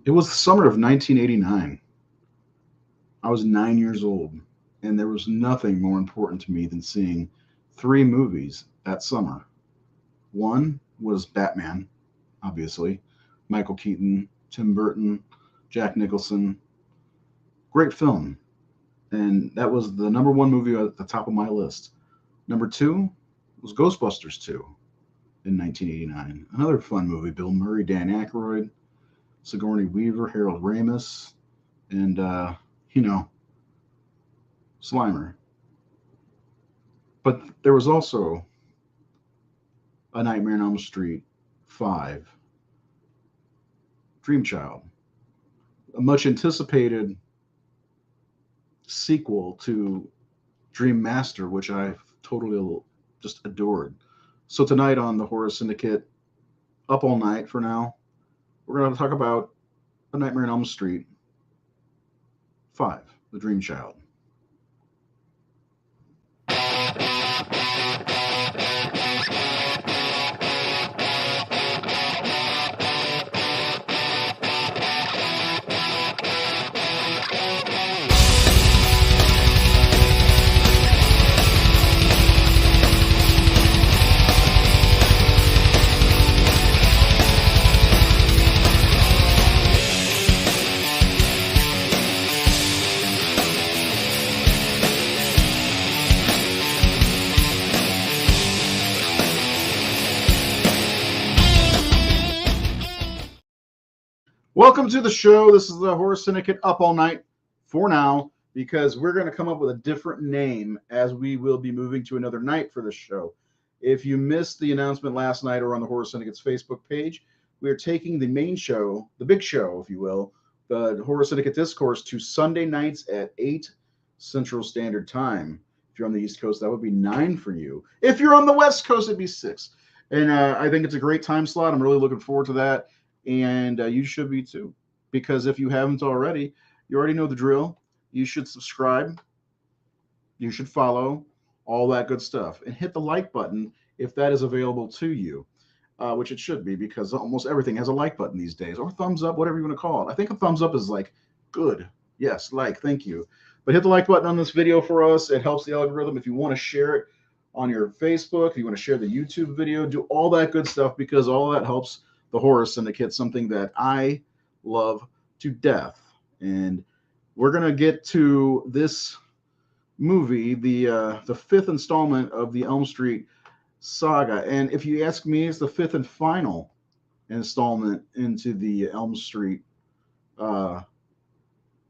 It was the summer of 1989. I was 9 years old, and there was nothing more important to me than seeing three movies that summer. One was Batman, obviously, Michael Keaton, Tim Burton, Jack Nicholson. Great film. And that was the number one movie at the top of my list. Number two was Ghostbusters 2 in 1989. Another fun movie. Bill Murray, Dan Aykroyd, Sigourney Weaver, Harold Ramis, and, you know, Slimer. But there was also A Nightmare on Elm Street 5, Dream Child, a much anticipated sequel to Dream Master, which I totally just adored. So tonight on the Horror Syndicate, up all night for now, we're going to talk about A Nightmare on Elm Street 5, The Dream Child. Welcome to the show. This is the Horror Syndicate up all night for now because we're going to come up with a different name as we will be moving to another night for the show. If you missed the announcement last night or on the Horror Syndicate's Facebook page, we are taking the main show, the big show, if you will, the Horror Syndicate Discourse to Sunday nights at 8 Central Standard Time. If you're on the East Coast, that would be 9 for you. If you're on the West Coast, it'd be 6. And I think it's a great time slot. I'm really looking forward to that. And you should be too, because if you haven't already, you already know the drill. You should subscribe, you should follow, all that good stuff, and hit the like button if that is available to you, which it should be because almost everything has a like button these days, or thumbs up, whatever you want to call it. I think a thumbs up is like good. Yes, like, thank you. But hit the like button on this video for us. It helps the algorithm. If you want to share it on your Facebook, if you want to share the YouTube video, do all that good stuff because all of that helps the Horror Syndicate, something that I love to death. And we're going to get to this movie, the fifth installment of the Elm Street saga. And if you ask me, it's the fifth and final installment into the Elm Street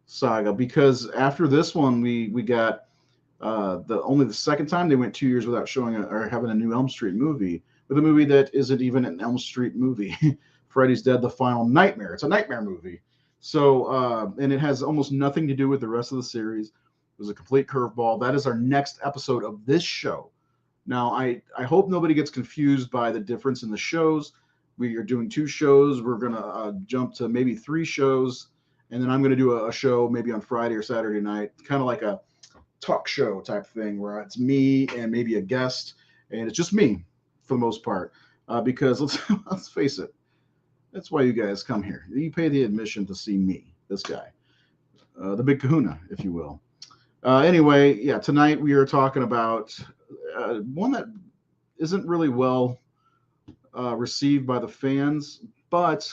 saga, because after this one, we got the second time they went 2 years without showing or having a new Elm Street movie, with a movie that isn't even an Elm Street movie. Freddy's Dead: The Final Nightmare. It's a nightmare movie. So, and it has almost nothing to do with the rest of the series. It was a complete curveball. That is our next episode of this show. Now, I hope nobody gets confused by the difference in the shows. We are doing 2 shows. We're going to jump to maybe 3 shows. And then I'm going to do a show maybe on Friday or Saturday night, kind of like a talk show type thing where it's me and maybe a guest. And it's just me for the most part, because let's face it, that's why you guys come here. You pay the admission to see me, this guy, the big kahuna, if you will. Anyway, yeah, tonight we are talking about one that isn't really well received by the fans, but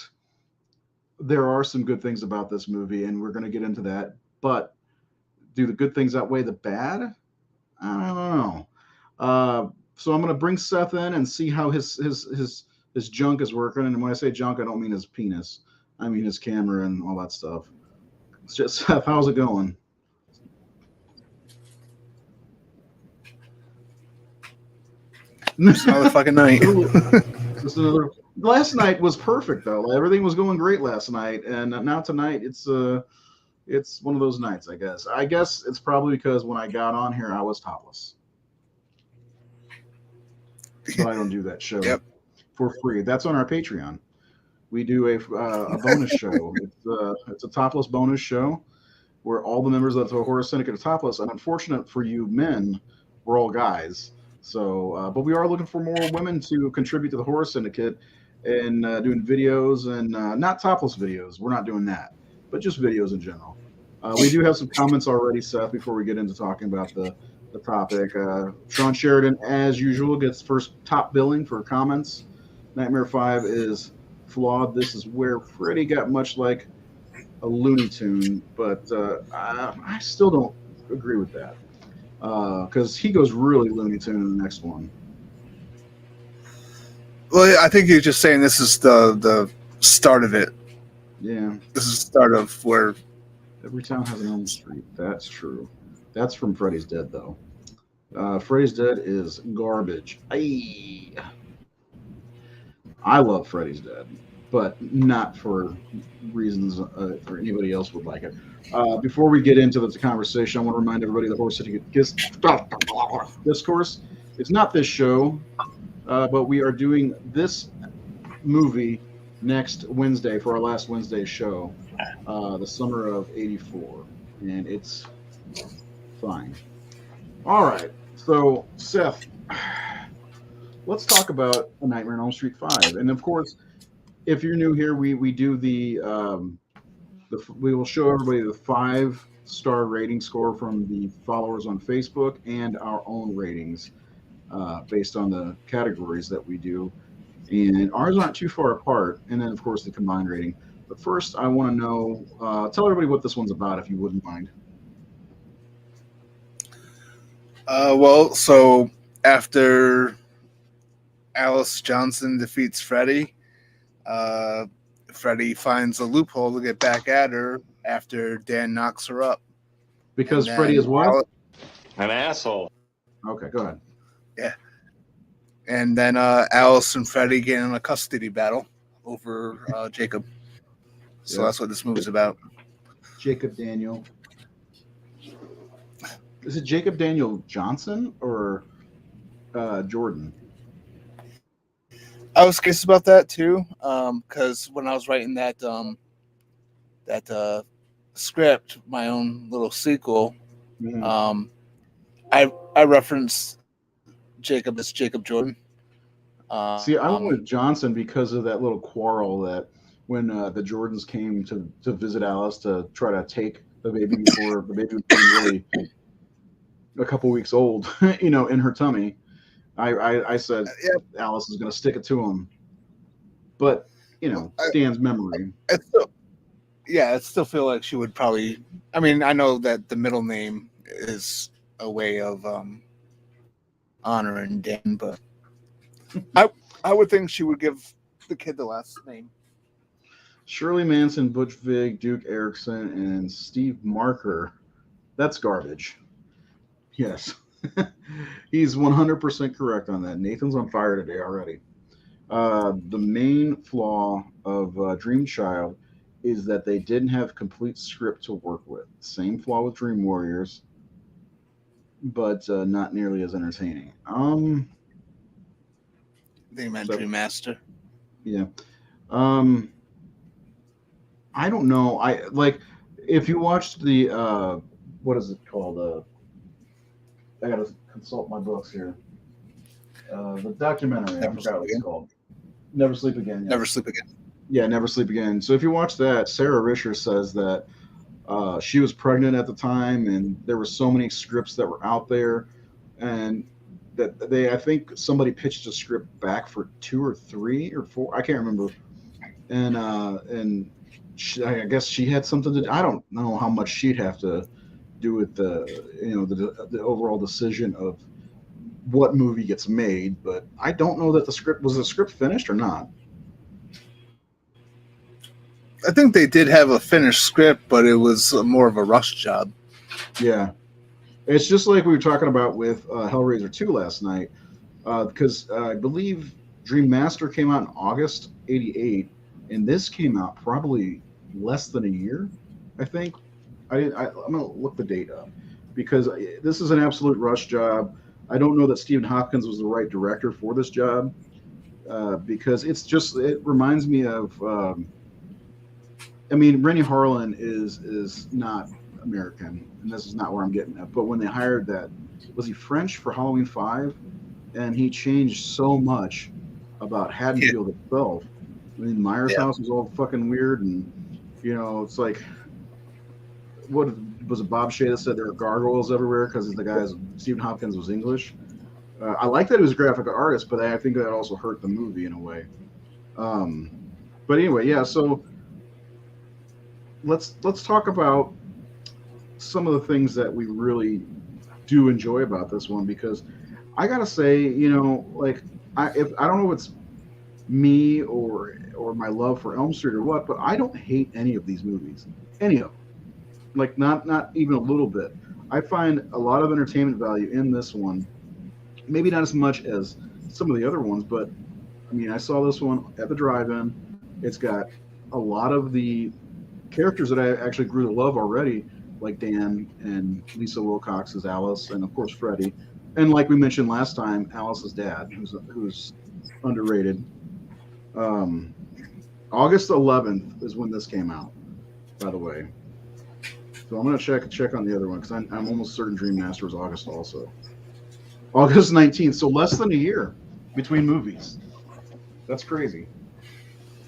there are some good things about this movie, and we're going to get into that. But do the good things outweigh the bad? I don't know. So I'm going to bring Seth in and see how his junk is working. And when I say junk, I don't mean his penis. I mean his camera and all that stuff. It's just, Seth, how's it going? Just another fucking night. Just another. Last night was perfect though. Everything was going great last night, and now tonight it's one of those nights. I guess it's probably because when I got on here I was topless. So I don't do that show for free. That's on our Patreon. We do a bonus show. It's a topless bonus show where all the members of the Horror Syndicate are topless. And unfortunate for you men, we're all guys. So, but we are looking for more women to contribute to the Horror Syndicate. and doing videos and not topless videos. We're not doing that, but just videos in general. We do have some comments already, Seth, before we get into talking about the topic. Sean Sheridan, as usual, gets first top billing for comments. Nightmare 5 is flawed. This is where Freddy got much like a Looney Tune, but I still don't agree with that because he goes really Looney Tune in the next one. Well, I think you're just saying this is the start of it. Yeah. This is the start of where Every town has an Elm Street. That's true. That's from Freddy's Dead, though. Freddy's Dead is garbage. I love Freddy's Dead, but not for reasons for anybody else would like it. Before we get into the conversation, I want to remind everybody the Horse City Discourse. It's not this show, but we are doing this movie next Wednesday for our last Wednesday show, the summer of '84, and it's fine. All right, so Seth, let's talk about A Nightmare on Elm Street 5, and of course, if you're new here, we do we will show everybody the 5-star rating score from the followers on Facebook and our own ratings based on the categories that we do. And ours aren't too far apart. And then, of course, the combined rating. But first, I want to know, tell everybody what this one's about, if you wouldn't mind. well, so after Alice Johnson defeats Freddy, Freddy finds a loophole to get back at her after Dan knocks her up. Because Freddy is what? An asshole. Okay, go ahead. Yeah. And then Alice and Freddy get in a custody battle over Jacob. So that's what this movie's about. Jacob Daniel. Is it Jacob Daniel Johnson or Jordan? I was curious about that too, because when I was writing that script, my own little sequel, I referenced Jacob as Jacob Jordan. See, I went with Johnson because of that little quarrel that when the Jordans came to visit Alice to try to take the baby before the baby was really a couple weeks old, in her tummy. I said Alice is going to stick it to him, but Stan's memory. I still feel like she would probably. I mean, I know that the middle name is a way of honoring Dan, but I would think she would give the kid the last name. Shirley Manson, Butch Vig, Duke Erickson, and Steve Marker. That's garbage. Yes. He's 100% correct on that. Nathan's on fire today already. The main flaw of Dream Child is that they didn't have complete script to work with. Same flaw with Dream Warriors, but not nearly as entertaining. They meant Dream Master. Yeah. I don't know. If you watched the what is it called? I gotta consult my books here. The documentary. I forgot what it's called. Never Sleep Again. Yes. Never Sleep Again. Yeah, Never Sleep Again. So if you watch that, Sarah Risher says that she was pregnant at the time, and there were so many scripts that were out there, and that I think somebody pitched a script back for 2 or 3 or 4. I can't remember. And I guess she had something to. I don't know how much she'd have to do with the overall decision of what movie gets made, but I don't know that the script finished or not. I think they did have a finished script, but it was more of a rush job. Yeah, it's just like we were talking about with Hellraiser 2 last night, because I believe Dream Master came out in August '88, and this came out probably less than a year, I think. I'm gonna look the date up because this is an absolute rush job. I don't know that Stephen Hopkins was the right director for this job because it reminds me of. Rennie Harlan is not American, and this is not where I'm getting at. But when they hired was he French for Halloween 5? And he changed so much about Haddonfield itself I mean, Myers' house was all fucking weird, and it's like, what was it? Bob Shea that said there are gargoyles everywhere because the guy's Stephen Hopkins was English. I like that he was a graphic artist, but I think that also hurt the movie in a way. But anyway, yeah. So let's talk about some of the things that we really do enjoy about this one, because I gotta say, like I don't know if it's me or my love for Elm Street or what, but I don't hate any of these movies, any of them. Like not even a little bit. I find a lot of entertainment value in this one. Maybe not as much as some of the other ones, but I mean, I saw this one at the drive-in. It's got a lot of the characters that I actually grew to love already, like Dan and Lisa Wilcox as Alice, and of course Freddy, and like we mentioned last time, Alice's dad, who's underrated. August 11th is when this came out, by the way. So I'm gonna check on the other one because I'm almost certain Dream Master was August also. August 19th, so less than a year between movies. That's crazy.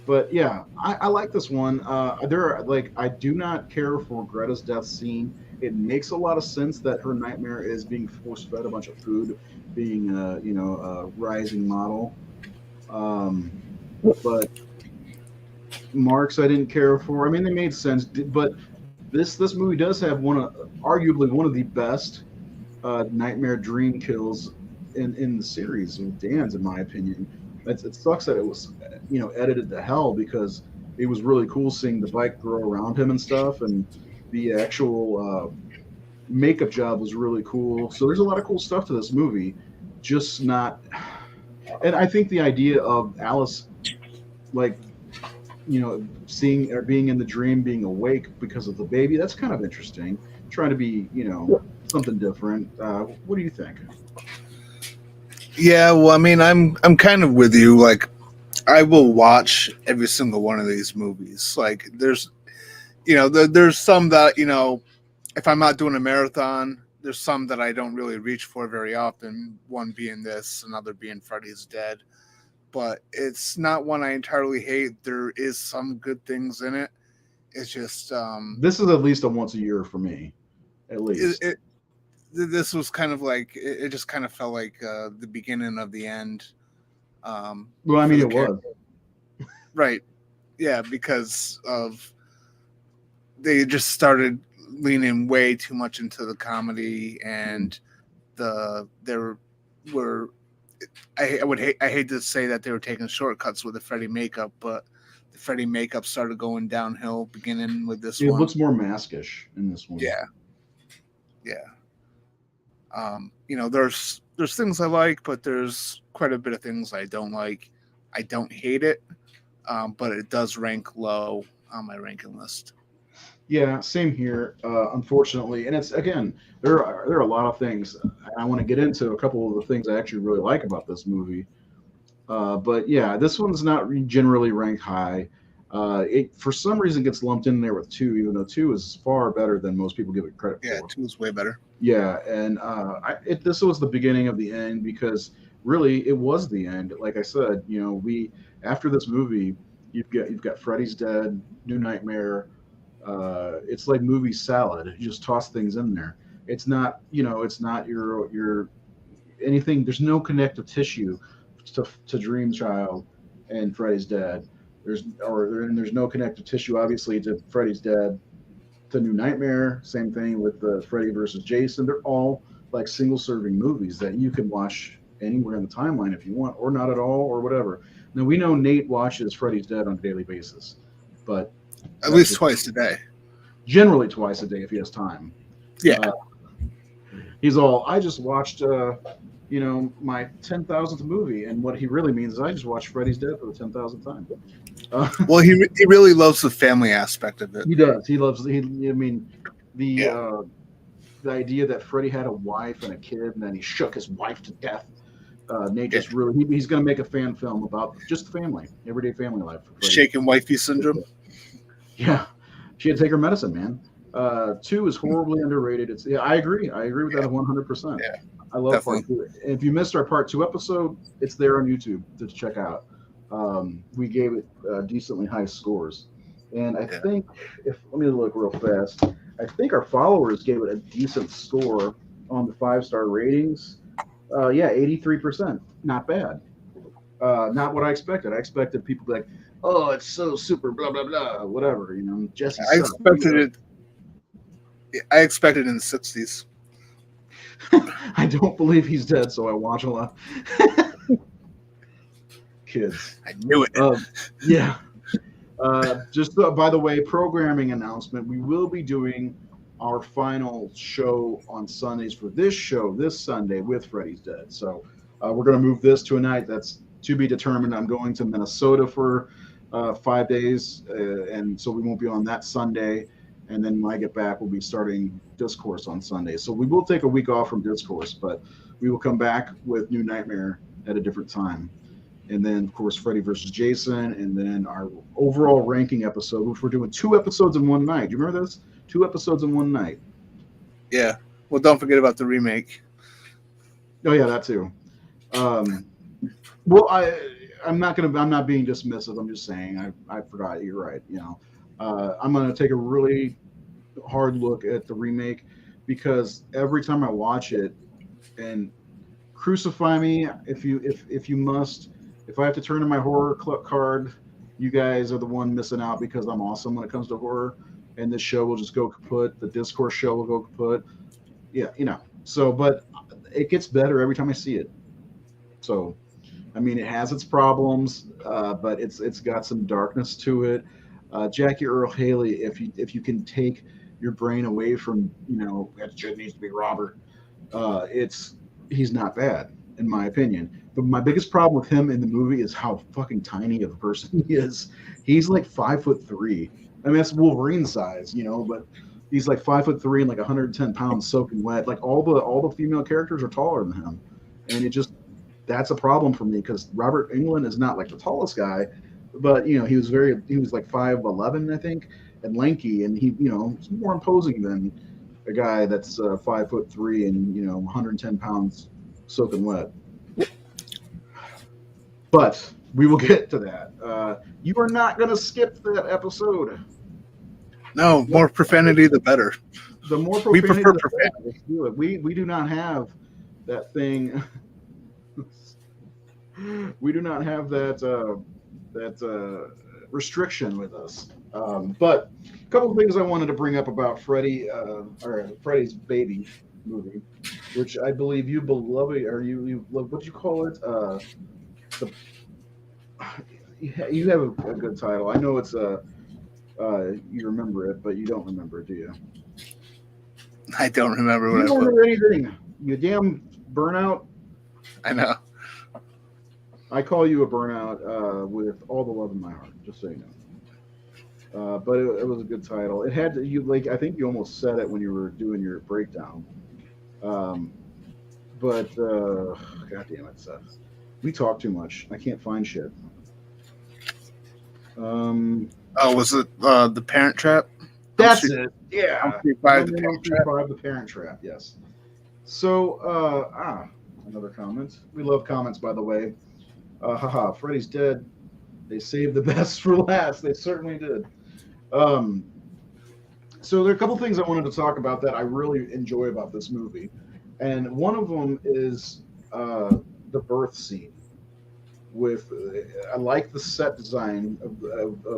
But yeah, I like this one. I do not care for Greta's death scene. It makes a lot of sense that her nightmare is being force-fed a bunch of food, being a rising model. But Marks I didn't care for. I mean, they made sense, but this movie does have arguably one of the best nightmare dream kills in the series with Dan's, in my opinion. It sucks that it was edited to hell, because it was really cool seeing the bike grow around him and stuff, and the actual makeup job was really cool. So there's a lot of cool stuff to this movie, just not. And I think the idea of Alice, like, seeing or being in the dream, being awake because of the baby, that's kind of interesting. Trying to be, something different. What do you think? Yeah, well, I mean, I'm kind of with you. Like, I will watch every single one of these movies. Like, there's some that, if I'm not doing a marathon, there's some that I don't really reach for very often. One being this, another being Freddy's Dead. But it's not one I entirely hate. There is some good things in it. It's just this is at least a once a year for me, at least. This was kind of like it just kind of felt like the beginning of the end. Well, I mean, it was right, yeah, because of they just started leaning way too much into the comedy, and there were. I hate to say that they were taking shortcuts with the Freddy makeup, but the Freddy makeup started going downhill beginning with this one. It looks more maskish in this one. Yeah. There's things I like, but there's quite a bit of things I don't like. I don't hate it, but it does rank low on my ranking list. Yeah, same here, unfortunately. And it's, again, there are a lot of things. I want to get into a couple of the things I actually really like about this movie. But yeah, this one's not generally ranked high. It, for some reason, gets lumped in there with 2, even though 2 is far better than most people give it credit for. Yeah, 2 is way better. Yeah, and this was the beginning of the end, because really it was the end. Like I said, after this movie, you've got Freddy's Dead, New Nightmare. It's like movie salad. You just toss things in there. It's not, it's not your anything. There's no connective tissue to Dream Child and Freddy's Dead. There's no connective tissue, obviously, to Freddy's Dead, to New Nightmare. Same thing with the Freddy versus Jason. They're all like single serving movies that you can watch anywhere in the timeline if you want, or not at all, or whatever. Now, we know Nate watches Freddy's Dead on a daily basis, but at least twice a day. Generally twice a day if he has time. Yeah. He's all, I just watched, my 10,000th movie, and what he really means is I just watched Freddy's Dead for the 10,000th time. Well, he really loves the family aspect of it. He does. He loves. The idea that Freddy had a wife and a kid, and then he shook his wife to death. Nate just really, he's going to make a fan film about just the family, everyday family life. Shaken wifey syndrome. Yeah, she had to take her medicine, man. 2 is horribly underrated. I agree with that 100%. Yeah, I love Part 2. If you missed our Part 2 episode, it's there on YouTube to check out. we gave it decently high scores. And I Yeah. think, if let me look real fast, I think our followers gave it a decent score on the 5-star ratings. Yeah, 83%. Not bad. Not what I expected. I expected people to be like, "Oh, it's so super, blah blah blah, whatever." Jesse I sucks. expected it. I expected in the 60s. I don't believe he's dead, so I watch a lot. Kids. I knew it. Yeah. Just by the way, programming announcement: we will be doing our final show on Sundays for this show this Sunday with Freddy's Dead. So we're going to move this to a night that's to be determined. I'm going to Minnesota for 5 days, and so we won't be on that Sunday. And then when I get back, we'll be starting Discourse on Sunday. So we will take a week off from Discourse, but we will come back with New Nightmare at a different time. And then, of course, Freddy versus Jason, and then our overall ranking episode, which we're doing 2 episodes in one night. Do you remember this? 2 episodes in one night. Yeah. Well, don't forget about the remake. Oh yeah, that too. Well, I'm not being dismissive. I'm just saying I forgot. You're right. I'm gonna take a really hard look at the remake because every time I watch it, and crucify me if you must. If I have to turn in my horror card, you guys are the one missing out because I'm awesome when it comes to horror, and this show will just go kaput. The Discourse show will go kaput. Yeah, So, but it gets better every time I see it. So, I mean, it has its problems, but it's got some darkness to it. Jackie Earl Haley, if you can take your brain away from that shit needs to be Robert, he's not bad in my opinion. But my biggest problem with him in the movie is how fucking tiny of a person he is. He's like 5'3". I mean, that's Wolverine size, but he's like 5'3" and like 110 pounds soaking wet. Like all the female characters are taller than him, and that's a problem for me because Robert Englund is not like the tallest guy, but he was like 5'11", I think, and lanky, and he's more imposing than a guy that's 5'3" and 110 pounds soaking wet. But we will get to that. You are not going to skip that episode. No, more profanity the better. The more profanity, we prefer the profanity. better. Let's do it. We do not have that thing. We do not have that restriction with us. But a couple of things I wanted to bring up about Freddy's Baby movie, which I believe you beloved, or you what do you call it? You have a good title. I know it's you remember it, but you don't remember it, do you? I don't remember You what I don't put. remember anything. You damn burnout. I know. I call you a burnout with all the love in my heart, just so you know. But it was a good title. It had I think you almost said it when you were doing your breakdown. But God damn it, Seth. We talk too much. I can't find shit. Was it the Parent Trap? That's it. Yeah. Elm Street 5, the Parent Trap. 5, the Parent Trap. Yes. So, another comment. We love comments, by the way. Haha, Freddy's dead. They saved the best for last. They certainly did. So there are a couple things I wanted to talk about that I really enjoy about this movie, and one of them is the birth scene. I like the set design of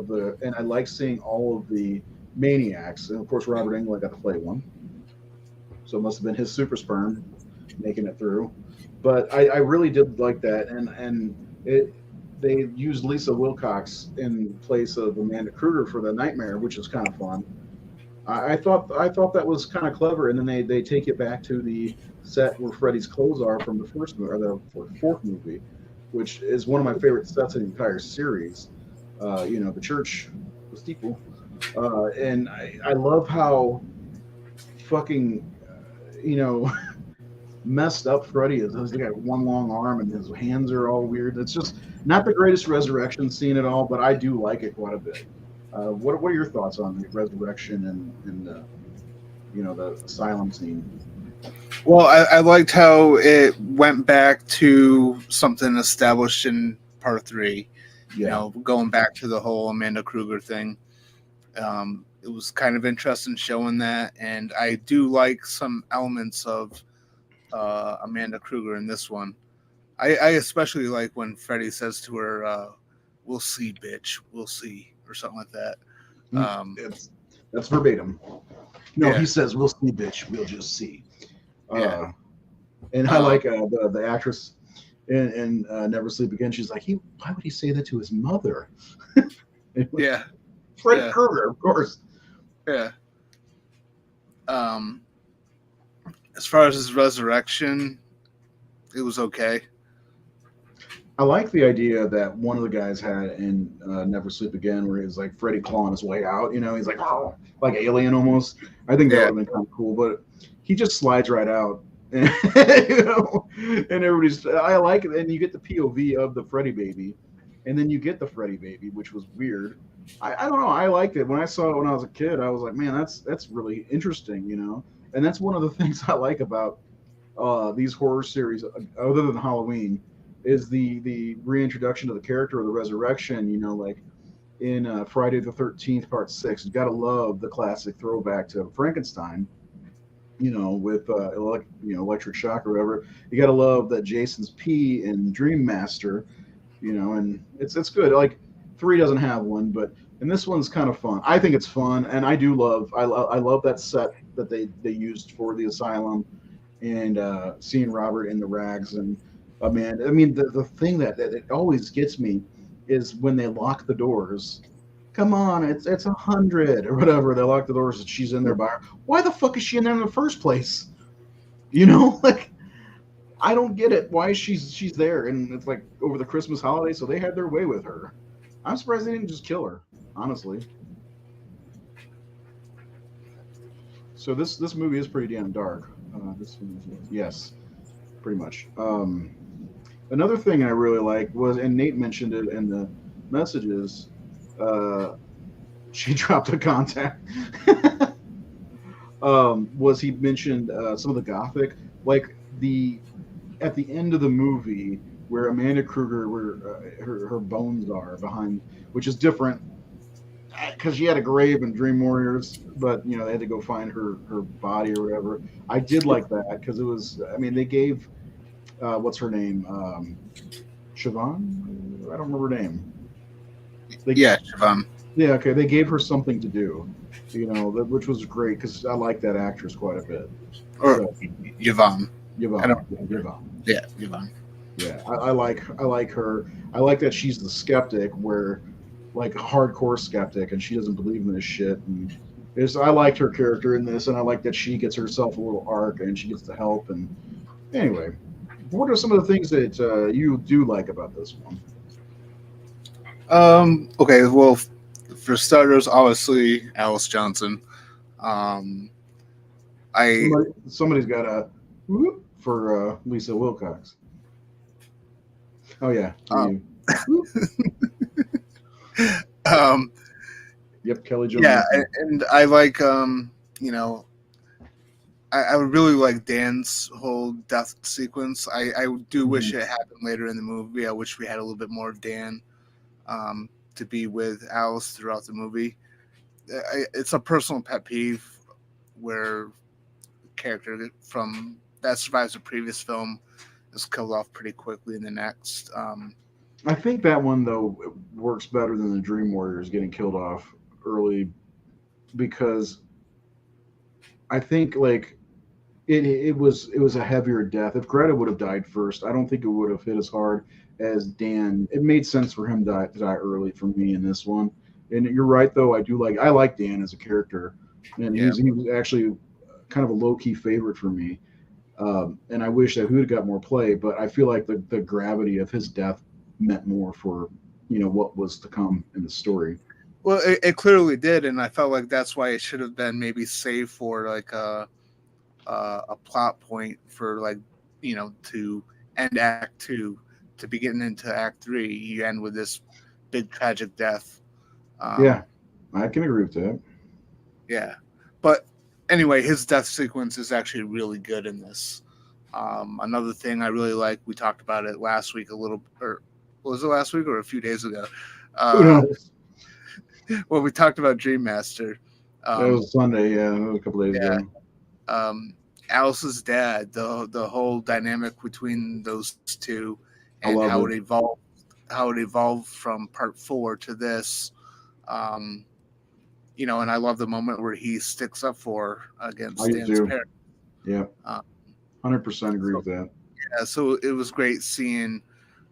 the, and I like seeing all of the maniacs, and of course Robert Englund got to play one, so it must have been his super sperm making it through. But I really did like that, and they used Lisa Wilcox in place of Amanda Kruger for the Nightmare, which is kind of fun. I thought that was kind of clever, and then they take it back to the set where Freddy's clothes are from the first movie, or the fourth movie, which is one of my favorite sets in the entire series. The church, the steeple, and I love how fucking messed up Freddy is. He's got one long arm and his hands are all weird. It's just not the greatest resurrection scene at all, but I do like it quite a bit. What are your thoughts on the resurrection and the asylum scene? Well, I liked how it went back to something established in part 3. You know, going back to the whole Amanda Kruger thing. It was kind of interesting showing that, and I do like some elements of Amanda Kruger in this one. I especially like when Freddy says to her, "We'll see, bitch. We'll see," or something like that. That's verbatim. No, Yeah. he says, "We'll see, bitch. We'll just see." Yeah. And I like the actress in Never Sleep Again. She's like, why would he say that to his mother? Yeah. Freddy Krueger, of course. Yeah. As far as his resurrection, it was okay. I like the idea that one of the guys had in Never Sleep Again, where he's like Freddy clawing his way out. You know, he's like, oh, like Alien almost. I think that would have been kind of cool, but he just slides right out. And, you know, and everybody's. I like it, and you get the POV of the Freddy baby, and then you get the Freddy baby, which was weird. I don't know. I liked it when I saw it when I was a kid. I was like, man, that's really interesting, you know. And that's one of the things I like about these horror series, other than Halloween, is the reintroduction of the character or the resurrection. You know, like in Friday the 13th Part 6, you got to love the classic throwback to Frankenstein. You know, with electric shock or whatever. You got to love that Jason's pee in Dream Master. You know, and it's good. Like 3 doesn't have one, but and this one's kind of fun. I think it's fun, and I do love. I love that set that they used for the asylum, and seeing Robert in the rags and man. I mean, the thing that it always gets me is when they lock the doors. Come on, it's 100 or whatever. They lock the doors and she's in there by her. Why the fuck is she in there in the first place? You know, like I don't get it. Why she's there? And it's like over the Christmas holiday, so they had their way with her. I'm surprised they didn't just kill her, honestly. So this movie is pretty damn dark. Yes, pretty much. Another thing I really liked was, and Nate mentioned it in the messages. She dropped a contact. Was he mentioned some of the gothic, like the at the end of the movie where Amanda Kruger, where her bones are behind, which is different because she had a grave in Dream Warriors, but you know they had to go find her body or whatever. I did like that because it was. I mean, they gave what's her name, Siobhan. I don't remember her name. Siobhan. Yeah, okay. They gave her something to do, you know, which was great because I like that actress quite a bit. Or Yvonne. Yvonne. Yeah, Yvonne. Yeah, I like her. I like that she's the skeptic, where like a hardcore skeptic, and she doesn't believe in this shit. And I liked her character in this, and I like that she gets herself a little arc and she gets the help. And anyway, what are some of the things that you do like about this one? Okay, well, for starters, obviously Alice Johnson. Somebody's got a whoop for Lisa Wilcox. Oh yeah. Yep, Kelly Jones. Yeah, and I like you know, I would really like Dan's whole death sequence. I do wish it happened later in the movie. I wish we had a little bit more of Dan to be with Alice throughout the movie. It's a personal pet peeve where the character from that survives the previous film is killed off pretty quickly in the next. I think that one though works better than the Dream Warriors getting killed off early, because I think like it was a heavier death. If Greta would have died first, I don't think it would have hit as hard as Dan. It made sense for him to die early for me in this one. And you're right though. I like Dan as a character, and he was actually kind of a low key favorite for me. And I wish that he would have got more play, but I feel like the gravity of his death meant more for what was to come in the story. Well, it clearly did, and I felt like that's why it should have been maybe saved for like a plot point for like to end Act 2 to be getting into Act 3. You end with this big tragic death. Yeah, I can agree with that. Yeah, but anyway, his death sequence is actually really good in this. Another thing I really like, we talked about it last week a little, or Was it last week or a few days ago? Who knows? When we talked about Dream Master. That was Sunday, yeah, a couple days Yeah. ago. Alice's dad, the whole dynamic between those two, and I how love it evolved from part 4 to this. You know, and I love the moment where he sticks up for her against I do Stan's too. parents. Yeah, 100% agree with that. Yeah, so it was great seeing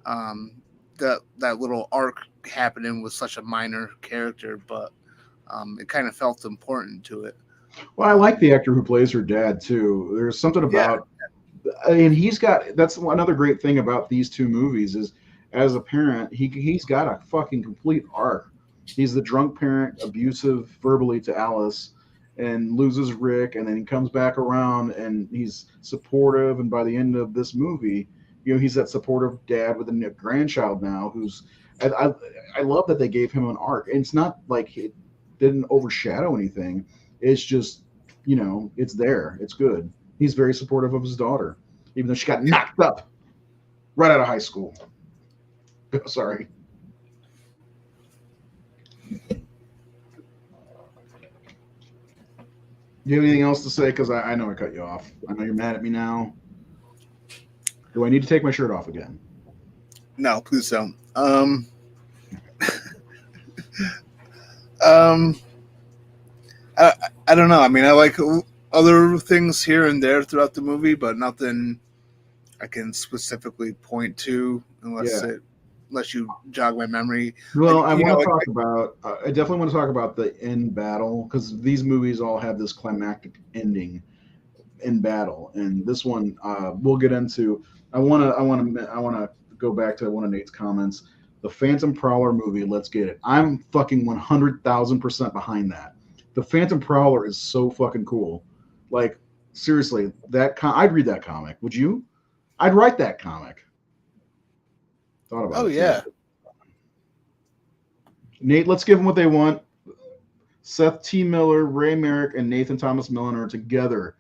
that little arc happening with such a minor character, but it kind of felt important to it. Well, I like the actor who plays her dad too. There's something Yeah. about, and that's another great thing about these two movies is, as a parent, he's got a fucking complete arc. He's the drunk parent, abusive verbally to Alice, and loses Rick, and then he comes back around and he's supportive. And by the end of this movie, he's that supportive dad with a grandchild now. I love that they gave him an arc, and it's not like it didn't overshadow anything. It's just, it's there. It's good. He's very supportive of his daughter, even though she got knocked up right out of high school. Sorry. Do you have anything else to say? Because I know I cut you off. I know you're mad at me now. Do I need to take my shirt off again? No, please don't. I don't know. I mean, I like other things here and there throughout the movie, but nothing I can specifically point to unless you jog my memory. Well, I definitely want to talk about the end battle, because these movies all have this climactic ending in battle, and this one we'll get into. I want to go back to one of Nate's comments. The Phantom Prowler movie, let's get it. I'm fucking 100,000% behind that. The Phantom Prowler is so fucking cool. Like, seriously, I'd read that comic. Would you? I'd write that comic. Thought about it. Oh, yeah. Nate, let's give them what they want. Seth T. Miller, Ray Merrick, and Nathan Thomas Milner together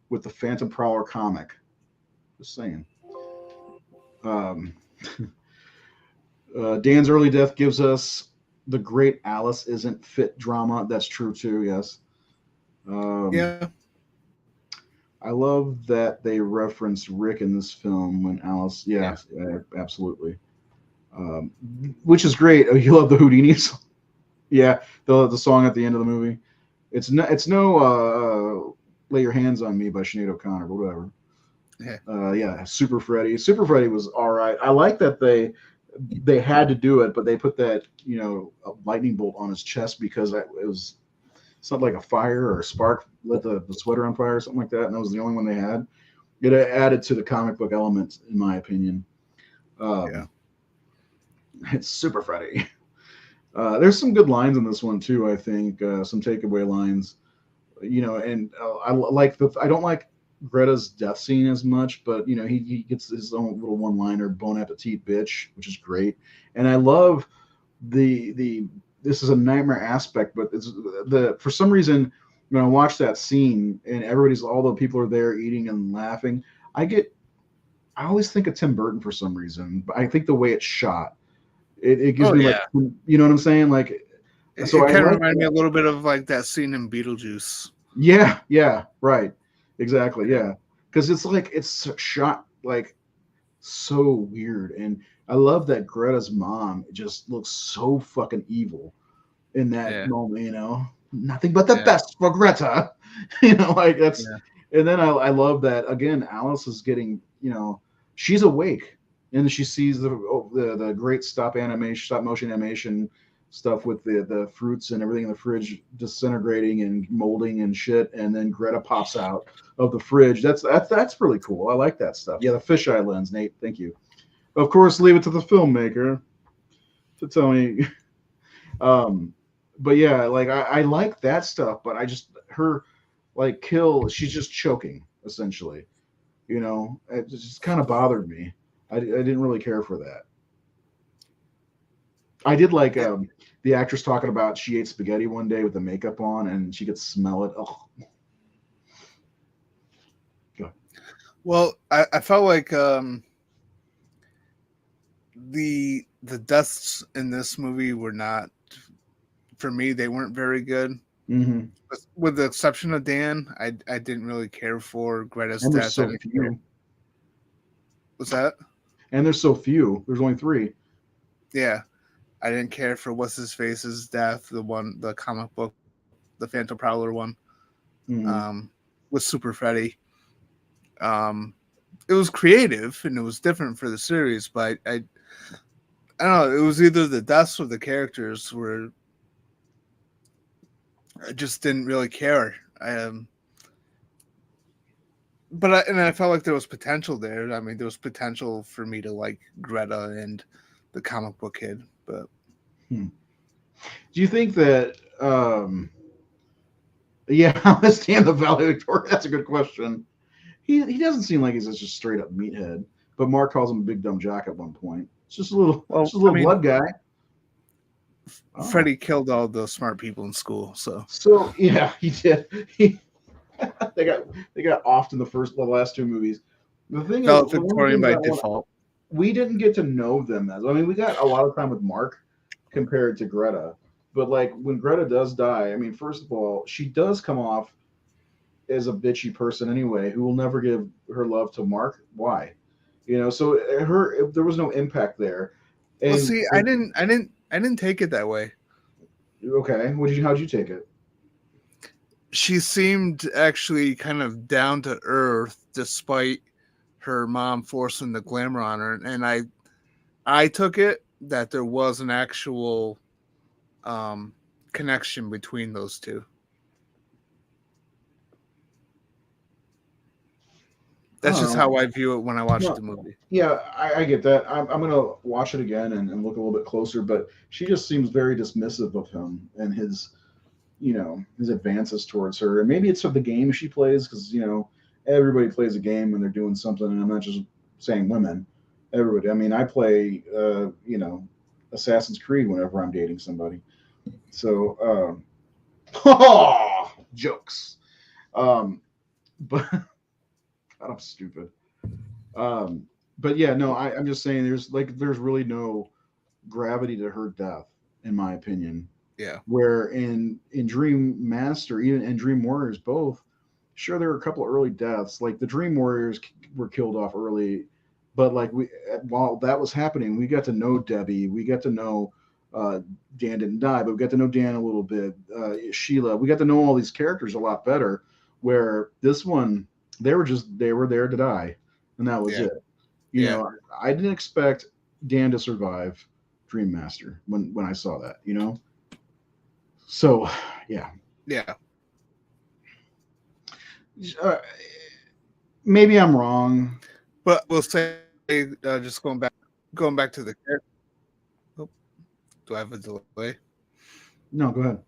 with the Phantom Prowler comic. Just saying. Dan's early death gives us the great Alice isn't fit drama. That's true too. Yes. Yeah. I love that they reference Rick in this film when Alice. Yeah. Absolutely. Which is great. Oh, you love the Houdinis. Yeah, the song at the end of the movie. It's no "Lay Your Hands on Me" by Sinead O'Connor, but whatever. Yeah. Super Freddy. Super Freddy was all right. I like that they had to do it, but they put that a lightning bolt on his chest because it's not like a fire or a spark lit the sweater on fire or something like that, and that was the only one they had. It added to the comic book element, in my opinion. It's Super Freddy. There's some good lines in this one too. I think some takeaway lines. And I don't like Greta's death scene as much, but he gets his own little one-liner, "Bon appetit, bitch," which is great. And I love the this is a nightmare aspect, but it's for some reason when I watch that scene and all the people are there eating and laughing, I always think of Tim Burton for some reason. But I think the way it's shot, it gives me like, you know what I'm saying? Like, it kind of reminded me a little bit of like that scene in Beetlejuice. Yeah, right. Exactly, yeah. Because it's shot like so weird. And I love that Greta's mom just looks so fucking evil in that moment, Nothing but the best for Greta. Like that's and then I love that again, Alice is getting, she's awake and she sees the great stop motion animation stuff with the fruits and everything in the fridge disintegrating and molding and shit, and then Greta pops out of the fridge. That's really cool. I like that stuff. Yeah, the fisheye lens, Nate. Thank you. Of course, leave it to the filmmaker to tell me. But yeah, like I like that stuff, but I just her like kill. She's just choking essentially. It just kind of bothered me. I didn't really care for that. I did like the actress talking about she ate spaghetti one day with the makeup on and she could smell it. Oh. Well, I felt like the deaths in this movie were not, for me, they weren't very good. Mm-hmm. With the exception of Dan, I didn't really care for Greta's And there's death. I so didn't care. few. What's that? And there's so few. There's only 3. Yeah, I didn't care for what's his face's death. The comic book, the Phantom Prowler one, Mm-hmm. with Super Freddy. It was creative and it was different for the series, but I don't know. It was either the deaths or the characters where I just didn't really care. And I felt like there was potential there. I mean, there was potential for me to like Greta and the comic book kid, but Do you think that? Yeah, I understand the valedictorian. That's a good question. He doesn't seem like he's just a straight up meathead, but Mark calls him a big dumb jock at one point. It's just a little, well, just a little I mean, blood guy. Oh. Freddy killed all the smart people in school, so Yeah, he did. They got offed in the last 2 movies. The thing is, valedictorian by default. We didn't get to know them as. I mean, we got a lot of time with Mark compared to Greta, but like when Greta does die, I mean, first of all, she does come off as a bitchy person anyway, who will never give her love to Mark. Why? So there was no impact there. And, well, see, I didn't take it that way. Okay, how'd you take it? She seemed actually kind of down to earth, despite her mom forcing the glamour on her, and I took it that there was an actual connection between those two. That's just how I view it when I watch the movie. Yeah, I get that. I'm going to watch it again and look a little bit closer, but she just seems very dismissive of him and his advances towards her. And maybe it's for the game she plays because, everybody plays a game when they're doing something. And I'm not just saying women. Everybody. I mean, I play, Assassin's Creed whenever I'm dating somebody. So, jokes. But... I'm stupid. But yeah, no, I'm just saying there's really no gravity to her death, in my opinion. Yeah. Where in Dream Master, even in Dream Warriors, both, sure, there were a couple of early deaths. Like the Dream Warriors were killed off early, but like while that was happening, we got to know Debbie. We got to know Dan didn't die, but we got to know Dan a little bit. Sheila, we got to know all these characters a lot better. Where this one, they were there to die, and that was it. I didn't expect Dan to survive Dream Master when I saw that. So yeah. Maybe I'm wrong, but we'll say just going back to the character. Oh, do I have a delay? No, go ahead.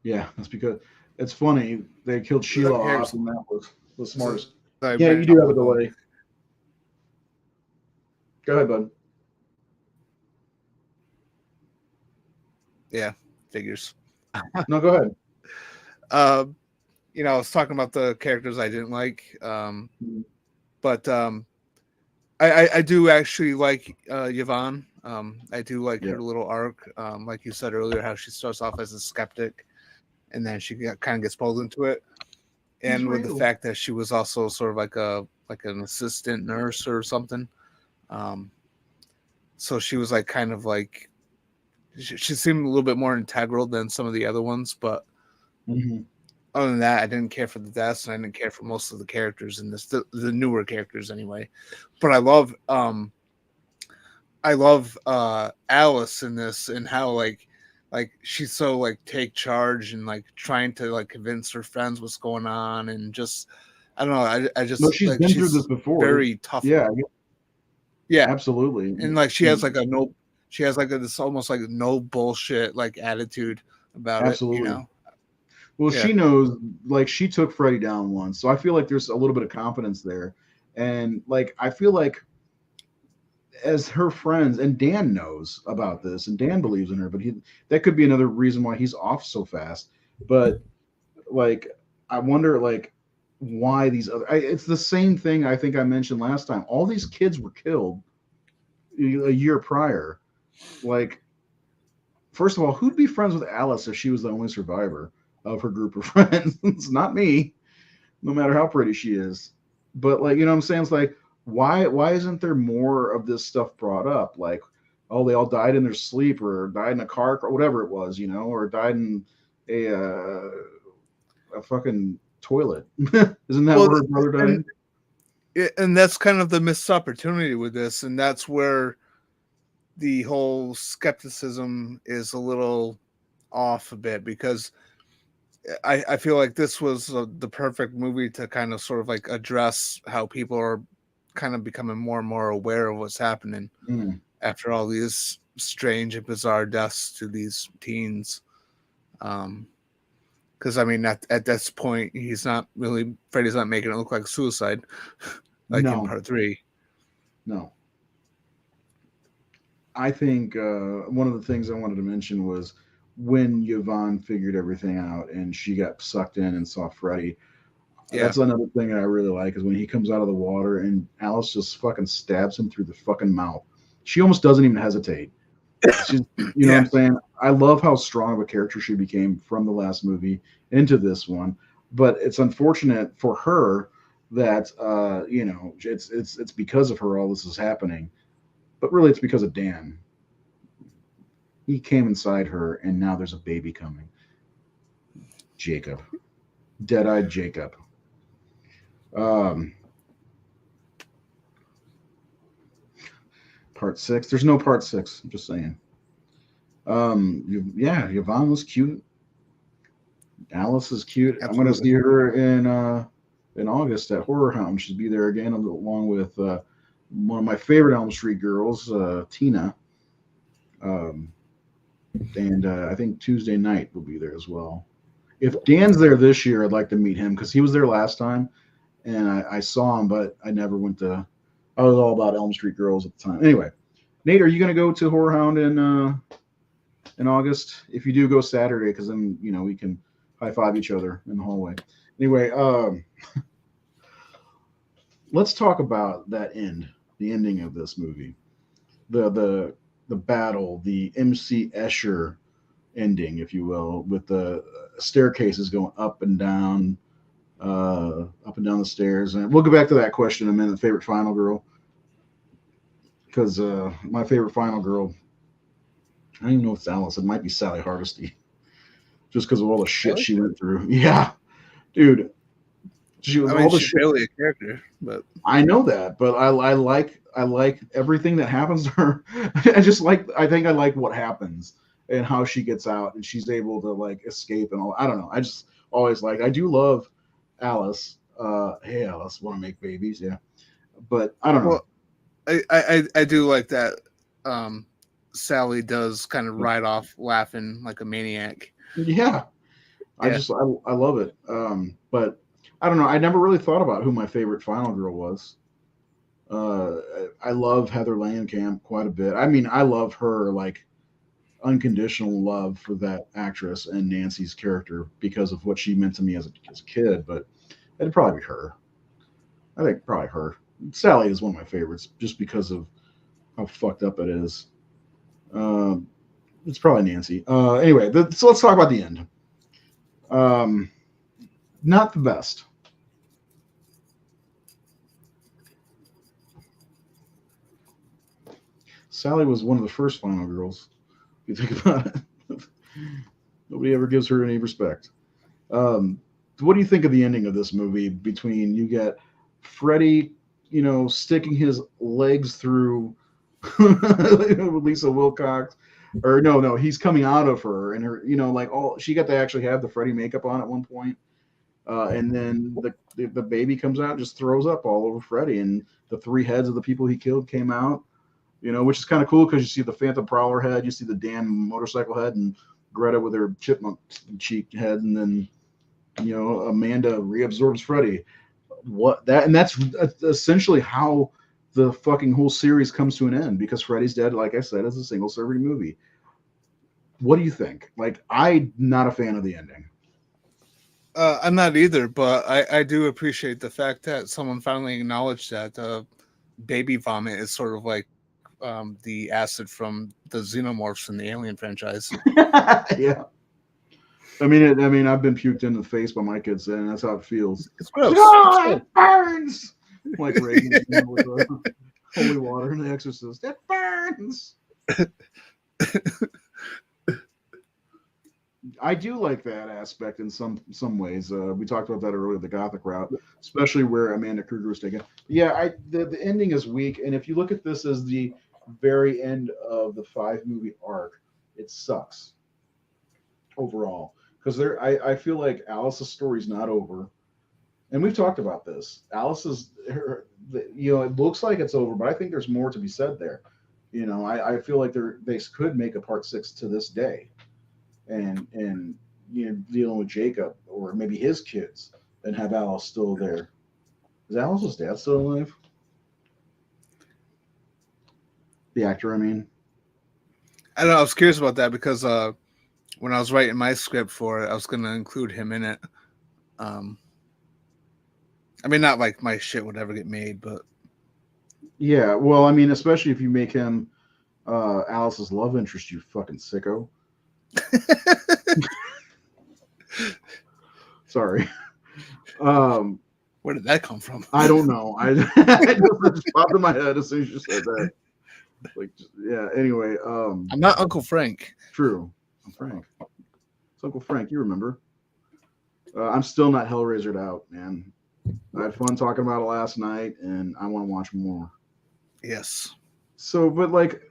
Yeah, that's because it's funny. They killed Sheila off, and that was the smartest. Yeah, you do have a delay. Go ahead, bud. Yeah, figures. No, go ahead. I was talking about the characters I didn't like, but I do actually like Yvonne. I do like her little arc. Like you said earlier, how she starts off as a skeptic. And then she kind of gets pulled into it, and with the fact that she was also sort of like an assistant nurse or something, so she was like kind of like she seemed a little bit more integral than some of the other ones. But other than that, I didn't care for the deaths, and I didn't care for most of the characters in this, the newer characters anyway. But I love Alice in this, and how like she's so like take charge and like trying to like convince her friends what's going on, and just I don't know. I just she's been through this before. Very tough. Yeah, absolutely. And like she has like this almost like no bullshit like attitude about it. Well, she knows. Like she took Freddy down once, so I feel like there's a little bit of confidence there, and like I feel like, as her friends, and Dan knows about this, and Dan believes in her, but that could be another reason why he's off so fast. But like, I wonder, like, why these other. It's the same thing I think I mentioned last time. All these kids were killed a year prior. Like, first of all, who'd be friends with Alice if she was the only survivor of her group of friends? It's not me, no matter how pretty she is. But like, you know what I'm saying? It's like, why isn't there more of this stuff brought up? Like, oh, they all died in their sleep, or died in a car, or whatever it was, you know, or died in a fucking toilet. Isn't that Well, where her brother died? and that's kind of the missed opportunity with this, and that's where the whole skepticism is a little off a bit, because I feel like this was the perfect movie to kind of sort of like address how people are kind of becoming more and more aware of what's happening after all these strange and bizarre deaths to these teens. Because I mean, at this point, Freddy's not making it look like suicide, like in part 3. No. I think one of the things I wanted to mention was when Yvonne figured everything out and she got sucked in and saw Freddy. Yeah. That's another thing that I really like, is when he comes out of the water and Alice just fucking stabs him through the fucking mouth. She almost doesn't even hesitate. She's, you know what I'm saying? I love how strong of a character she became from the last movie into this one. But it's unfortunate for her that you know, it's because of her all this is happening. But really, it's because of Dan. He came inside her, and now there's a baby coming. Jacob. Dead-eyed Jacob. Part 6. There's no part 6. I'm just saying. Yeah, Yvonne was cute. Alice is cute. Absolutely. I'm going to see her in August at Horror Hound. She'll be there again, along with one of my favorite Elm Street girls, Tina. And I think Tuesday night will be there as well. If Dan's there this year, I'd like to meet him, because he was there last time, and I saw him, but I never went to. I was all about Elm Street girls at the time. Anyway, Nate, are you going to go to Horror Hound in August? If you do, go Saturday, because then we can high five each other in the hallway. Anyway, let's talk about that the ending of this movie, the battle, the MC Escher ending, if you will, with the staircases going up and down the stairs. And we'll go back to that question in a minute. Favorite final girl, because my favorite final girl, I don't even know if it's Alice. It might be Sally Hardesty, just because of all the shit she went through. Yeah, dude. She was all the shit. Barely a character, but I know that. But I like everything that happens to her. I think I like what happens and how she gets out and she's able to like escape and all. I don't know. I just always I do love Alice. Hey Alice, want to make babies? Yeah, but I don't know. Well, I do like that. Sally does kind of ride off laughing like a maniac. Yeah. I love it. But I don't know. I never really thought about who my favorite final girl was. I love Heather Langenkamp quite a bit. I mean, I love her like unconditional love for that actress and Nancy's character because of what she meant to me as a kid. But it'd probably be her. I think probably her. Sally is one of my favorites just because of how fucked up it is. It's probably Nancy. Anyway, so let's talk about the end. Not the best. Sally was one of the first final girls, if you think about it. Nobody ever gives her any respect. What do you think of the ending of this movie? Between you get Freddy, sticking his legs through Lisa Wilcox, or no, he's coming out of her, and her, she got to actually have the Freddy makeup on at one point, and then the baby comes out and just throws up all over Freddy, and the 3 heads of the people he killed came out, which is kind of cool because you see the Phantom Prowler head, you see the Dan motorcycle head, and Greta with her chipmunk cheek head, and then Amanda reabsorbs Freddy. That's essentially how the fucking whole series comes to an end, because Freddy's Dead, like I said, is a single serving movie. What do you think? Like, I'm not a fan of the ending. I'm not either, but I do appreciate the fact that someone finally acknowledged that baby vomit is sort of like the acid from the xenomorphs in the Alien franchise. Yeah. I mean, I've been puked in the face by my kids, and that's how it feels. It's gross. Oh, it burns! Like Reagan with the holy water in The Exorcist. It burns! I do like that aspect in some ways. We talked about that earlier, the Gothic route, especially where Amanda Kruger was taken. Yeah, the ending is weak, and if you look at this as the very end of the 5-movie arc, it sucks overall. Because I feel like Alice's story's not over, and we've talked about this. It looks like it's over, but I think there's more to be said there. I feel like they could make a part 6 to this day, and dealing with Jacob or maybe his kids, and have Alice still there. Is Alice's dad still alive? The actor, I mean. I don't know. I was curious about that because when I was writing my script for it, I was going to include him in it. I mean, not like my shit would ever get made, but Yeah, well, I mean, especially if you make him Alice's love interest, you fucking sicko. Sorry. Where did that come from? I don't know. It just popped in my head as soon as you said that. Like, yeah. Anyway, I'm not Uncle Frank. True. I'm Frank. It's Uncle Frank. You remember? I'm still not Hellraisered out, man. I had fun talking about it last night, and I want to watch more. Yes. So, but like,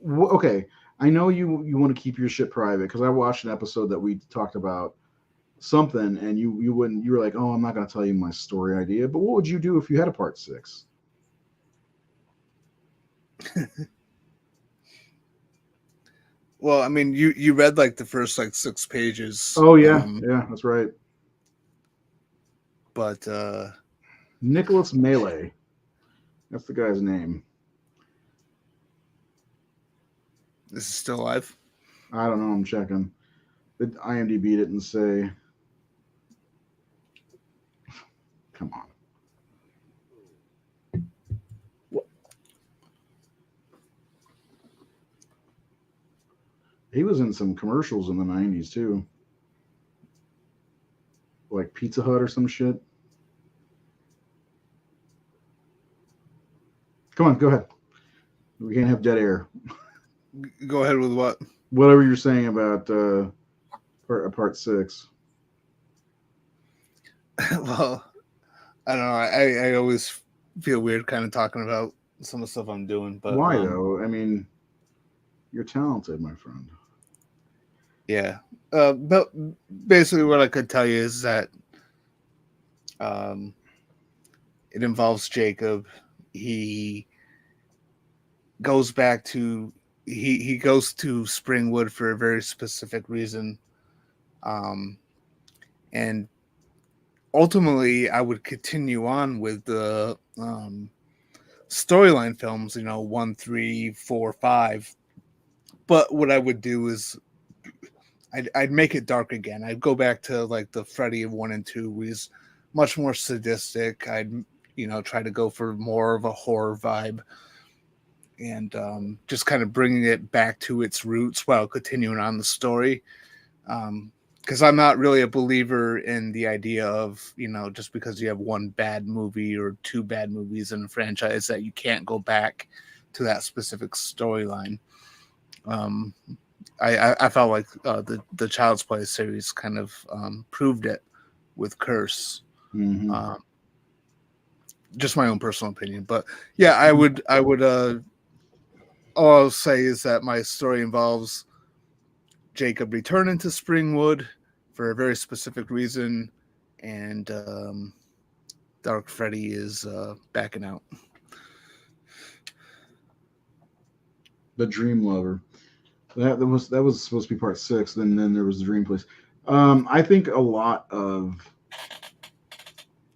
okay, I know you want to keep your shit private because I watched an episode that we talked about something, and you were like, oh, I'm not going to tell you my story idea, but what would you do if you had a part 6? Well, I mean, you read like the first like 6 pages. Oh yeah, yeah, that's right. But Nicholas Melee, that's the guy's name. This is still alive? I don't know. I'm checking. The IMDb didn't say. Come on. What? He was in some commercials in the 90s too. Like Pizza Hut or some shit. Come on, go ahead. We can't have dead air. Go ahead with what? Whatever you're saying about part 6. Well, I don't know. I always feel weird kind of talking about some of the stuff I'm doing. But why though? I mean, you're talented, my friend. Yeah. But basically what I could tell you is that it involves Jacob. He goes back to he goes to Springwood for a very specific reason. And ultimately I would continue on with the storyline films, 1, 3, 4, 5. But what I would do is I'd make it dark again. I'd go back to like the Freddy 1 and 2, where he's much more sadistic. I'd try to go for more of a horror vibe, and just kind of bringing it back to its roots while continuing on the story. Because I'm not really a believer in the idea of, just because you have one bad movie or 2 bad movies in a franchise that you can't go back to that specific storyline. I felt like the Child's Play series kind of proved it with Curse. Mm-hmm. Just my own personal opinion, but yeah, I would. All I'll say is that my story involves Jacob returning to Springwood for a very specific reason, and Dark Freddy is backing out. The Dream Lover. That was supposed to be part 6. Then there was the Dream Place. I think a lot of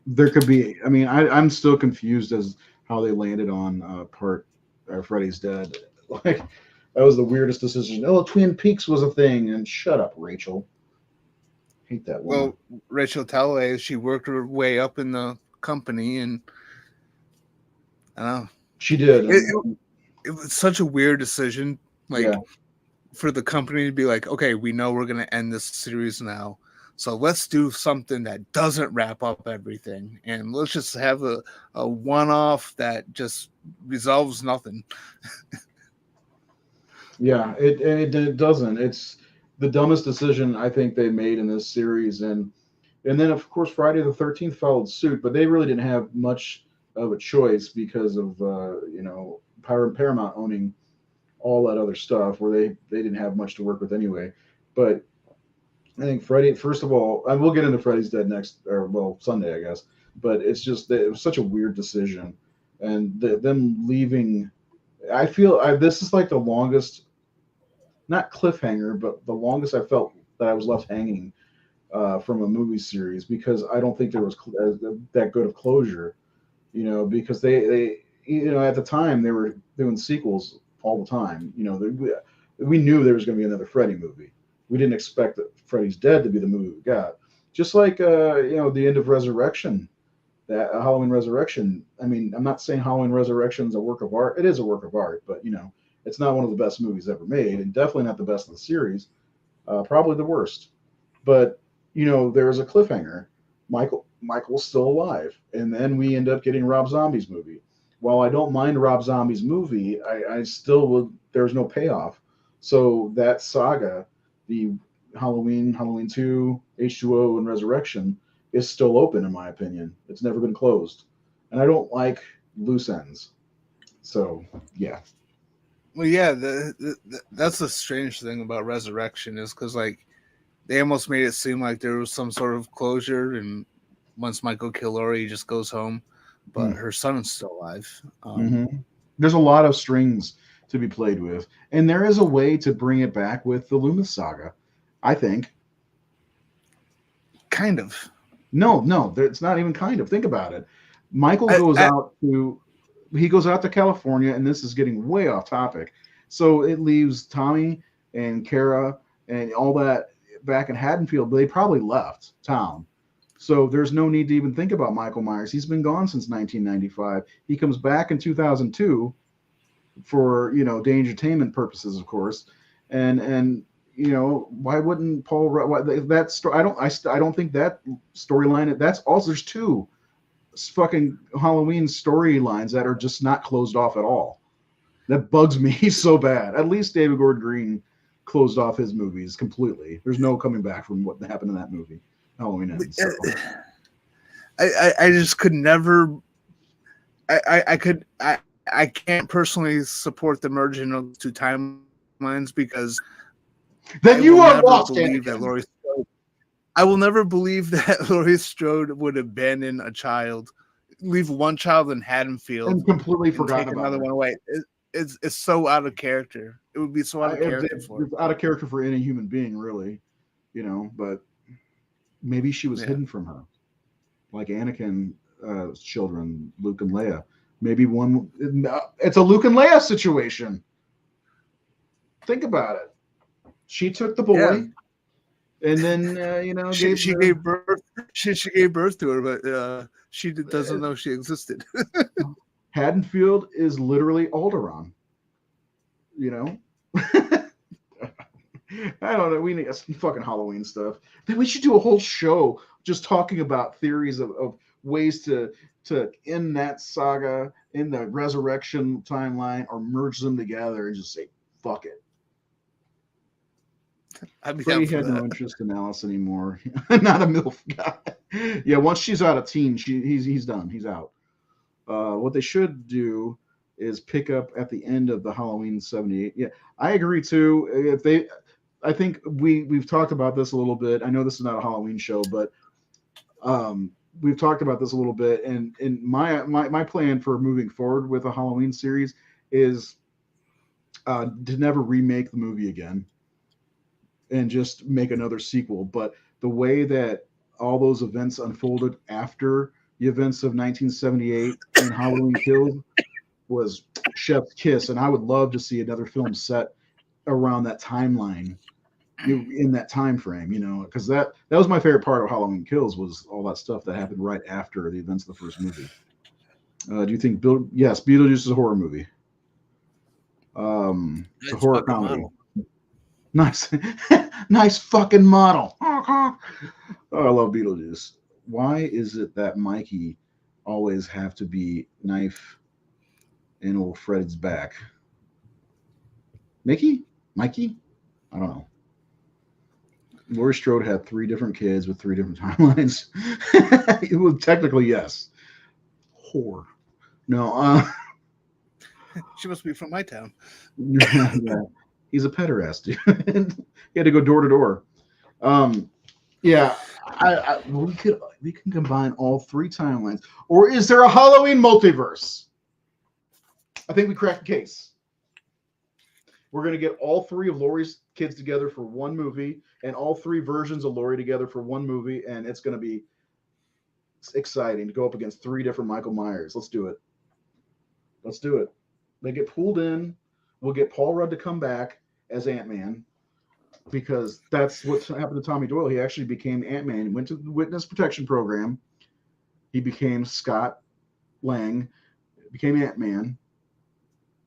there could be. I mean, I'm still confused as how they landed on Freddy's Dead. Like, that was the weirdest decision. Oh, Twin Peaks was a thing, and shut up, Rachel. hate that woman. Well, Rachel Talalay, she worked her way up in the company, and I don't know. She did. It was such a weird decision, like for the company to be like, okay, we know we're going to end this series now, so let's do something that doesn't wrap up everything, and let's just have a one-off that just resolves nothing. Yeah, it doesn't. It's the dumbest decision I think they made in this series, and then of course Friday the 13th followed suit, but they really didn't have much of a choice because of Paramount owning all that other stuff, where they didn't have much to work with anyway. But I think Freddy, first of all, and we'll get into Freddy's Dead next, or well, Sunday, I guess. But it's just that it was such a weird decision, and them leaving. I feel this is like the longest, not cliffhanger, but the longest I felt that I was left hanging from a movie series, because I don't think there was that good of closure. Because they at the time they were doing sequels all the time. We knew there was going to be another Freddy movie. We didn't expect that Freddy's Dead to be the movie we got. Just like the end of Resurrection, that Halloween Resurrection. I mean, I'm not saying Halloween Resurrection is a work of art. It is a work of art, but it's not one of the best movies ever made, and definitely not the best of the series. Probably the worst. But there was a cliffhanger. Michael's still alive, and then we end up getting Rob Zombie's movie. While I don't mind Rob Zombie's movie, I still would. There's no payoff. So that saga, the Halloween 2, H2O, and Resurrection, is still open in my opinion. It's never been closed, and I don't like loose ends. So yeah. Well, yeah, that's the strange thing about Resurrection, is because like they almost made it seem like there was some sort of closure, and once Michael killed Laurie, he just goes home, but her son is still alive. There's a lot of strings to be played with, and there is a way to bring it back with the Loomis saga, I think. Kind of. No, it's not even kind of. Think about it. Michael goes out to California, and this is getting way off topic. So it leaves Tommy and Kara and all that back in Haddonfield, but they probably left town. So there's no need to even think about Michael Myers. He's been gone since 1995. He comes back in 2002 for Dangertainment purposes, of course, and why wouldn't Paul? That story? I don't think that storyline. That's also, there's two fucking Halloween storylines that are just not closed off at all. That bugs me so bad. At least David Gordon Green closed off his movies completely. There's no coming back from what happened in that movie. Halloween Ends. So. I just could never. I can't personally support the merging of the two timelines, because then you are lost. I will never believe that Laurie Strode would abandon a child, leave one child in Haddonfield, and completely forgot about another one away. It's so out of character. It would be so out of character it's out of character for any human being, really. But maybe she was hidden from her, like Anakin's children, Luke and Leia. Maybe it's a Luke and Leia situation. Think about it. She took the boy, and then she gave birth. She gave birth to her, but she doesn't know she existed. Haddonfield is literally Alderaan. I don't know. We need some fucking Halloween stuff. Then we should do a whole show just talking about theories of ways to end that saga in the Resurrection timeline, or merge them together and just say fuck it. Freddie had no interest in Alice anymore. Not a MILF guy. Yeah, once she's out of teen, he's done. He's out. What they should do is pick up at the end of the Halloween 78. Yeah, I agree too. I think we've talked about this a little bit. I know this is not a Halloween show, but we've talked about this a little bit. And my plan for moving forward with a Halloween series is to never remake the movie again and just make another sequel. But the way that all those events unfolded after the events of 1978 and Halloween Kills was chef's kiss. And I would love to see another film set around that timeline. in that time frame, because that was my favorite part of Halloween Kills was all that stuff that happened right after the events of the first movie. Do you think yes, Beetlejuice is a horror movie? It's a horror comedy. Model. Nice, nice fucking model. Oh, I love Beetlejuice. Why is it that Mikey always have to be knife in old Fred's back? Mikey? I don't know. Laurie Strode had 3 different kids with 3 different timelines. It was technically yes. Whore. No. She must be from my town. Yeah. He's a pederast, dude. He had to go door to door. Yeah. We can combine all 3 timelines. Or is there a Halloween multiverse? I think we cracked the case. We're going to get all 3 of Laurie's kids together for one movie and all 3 versions of Laurie together for one movie. And it's going to be exciting to go up against 3 different Michael Myers. Let's do it. They get pulled in. We'll get Paul Rudd to come back as Ant-Man because that's what happened to Tommy Doyle. He actually became Ant-Man. He went to the Witness Protection Program. He became Scott Lang, became Ant-Man.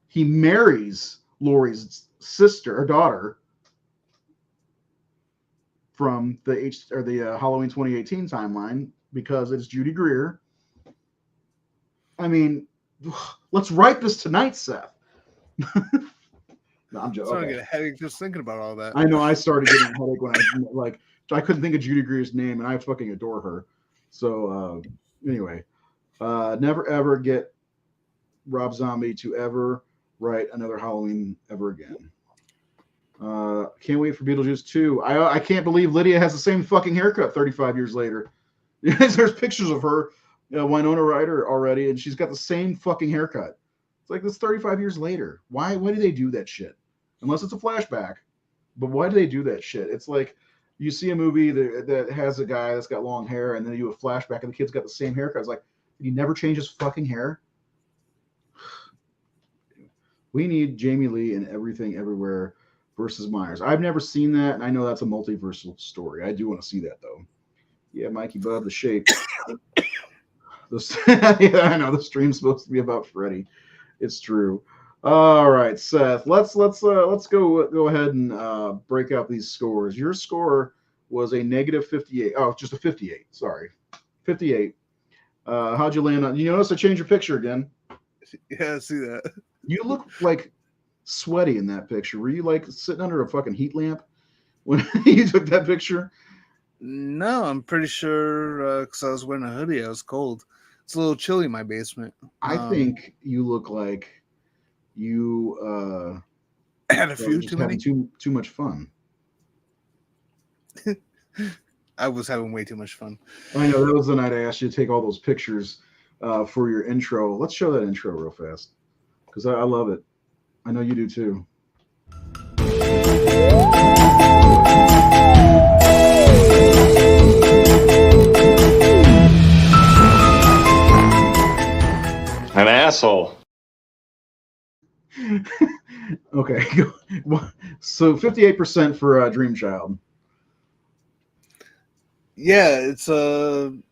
He marries Laurie's sister or daughter from the Halloween 2018 timeline because it's Judy Greer. I mean, let's write this tonight, Seth. No, I'm joking. I'm starting to get a headache just thinking about all that. I know. I started getting a headache when I couldn't think of Judy Greer's name, and I fucking adore her. So anyway, never ever get Rob Zombie to ever write another Halloween ever again. Can't wait for Beetlejuice 2. I can't believe Lydia has the same fucking haircut 35 years later. There's pictures of her, Winona Ryder already, and she's got the same fucking haircut. It's like this 35 years later. Why do they do that shit? Unless it's a flashback. But why do they do that shit? It's like you see a movie that has a guy that's got long hair, and then you do a flashback, and the kid's got the same haircut. It's like, did he never change his fucking hair? We need Jamie Lee in Everything Everywhere versus Myers. I've never seen that, and I know that's a multiversal story. I do want to see that, though. Yeah, Mikey Bub, the shape. Yeah, I know the stream's supposed to be about Freddy. It's true. All right, Seth. Let's go ahead and break out these scores. Your score was a negative 58. Oh, just a 58. Sorry, 58. How'd you land on? You notice I changed your picture again. Yeah, I see that. You look like sweaty in that picture. Were you like sitting under a fucking heat lamp when you took that picture? No, I'm pretty sure because I was wearing a hoodie. I was cold. It's a little chilly in my basement. I think you look like you had a few too many. Too much fun. I was having way too much fun. I know that was the night I asked you to take all those pictures for your intro. Let's show that intro real fast because I love it. I know you do too. An asshole. Okay, so 58% for Dream Child. Yeah, it's one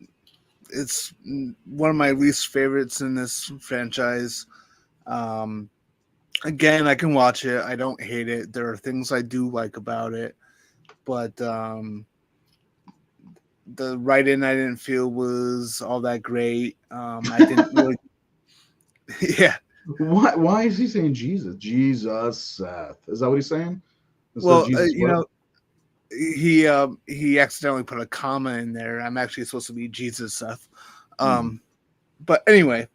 of my least favorites in this franchise. Again, I can watch it. I don't hate it. There are things I do like about it, but the writing I didn't feel was all that great. I didn't really. Yeah. Why is he saying Jesus? Jesus, Seth. Is that what he's saying? Well, he accidentally put a comma in there. I'm actually supposed to be Jesus, Seth. But anyway,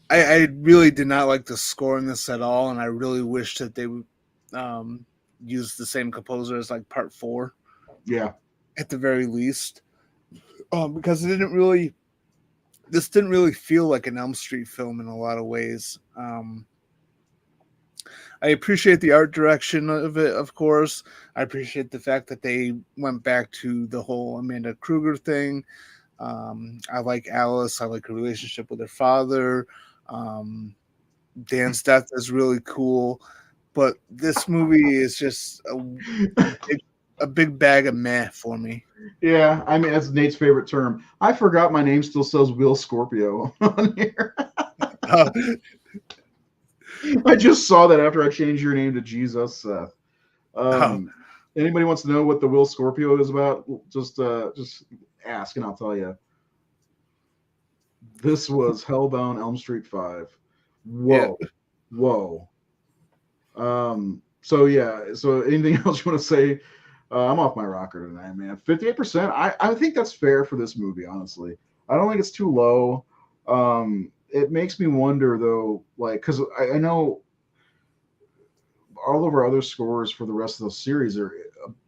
I really did not like the score in this at all, and I really wish that they would use the same composer as like Part 4. Yeah, at the very least, because this didn't really feel like an Elm Street film in a lot of ways. I appreciate the art direction of it, of course. I appreciate the fact that they went back to the whole Amanda Kruger thing. I like Alice. I like her relationship with her father. Dan's death is really cool. but this movie is just a big bag of meh for me. Yeah, I mean that's Nate's favorite term. I forgot my name still says Will Scorpio on here. I just saw that after I changed your name to Jesus, Seth. Anybody wants to know what the Will Scorpio is about? Just ask and I'll tell you. This was Hellbound Elm Street 5. Whoa. Yeah. Whoa. So anything else you want to say? I'm off my rocker tonight, man. 58%. I think that's fair for this movie, honestly. I don't think it's too low. It makes me wonder though, like, because I know all of our other scores for the rest of the series are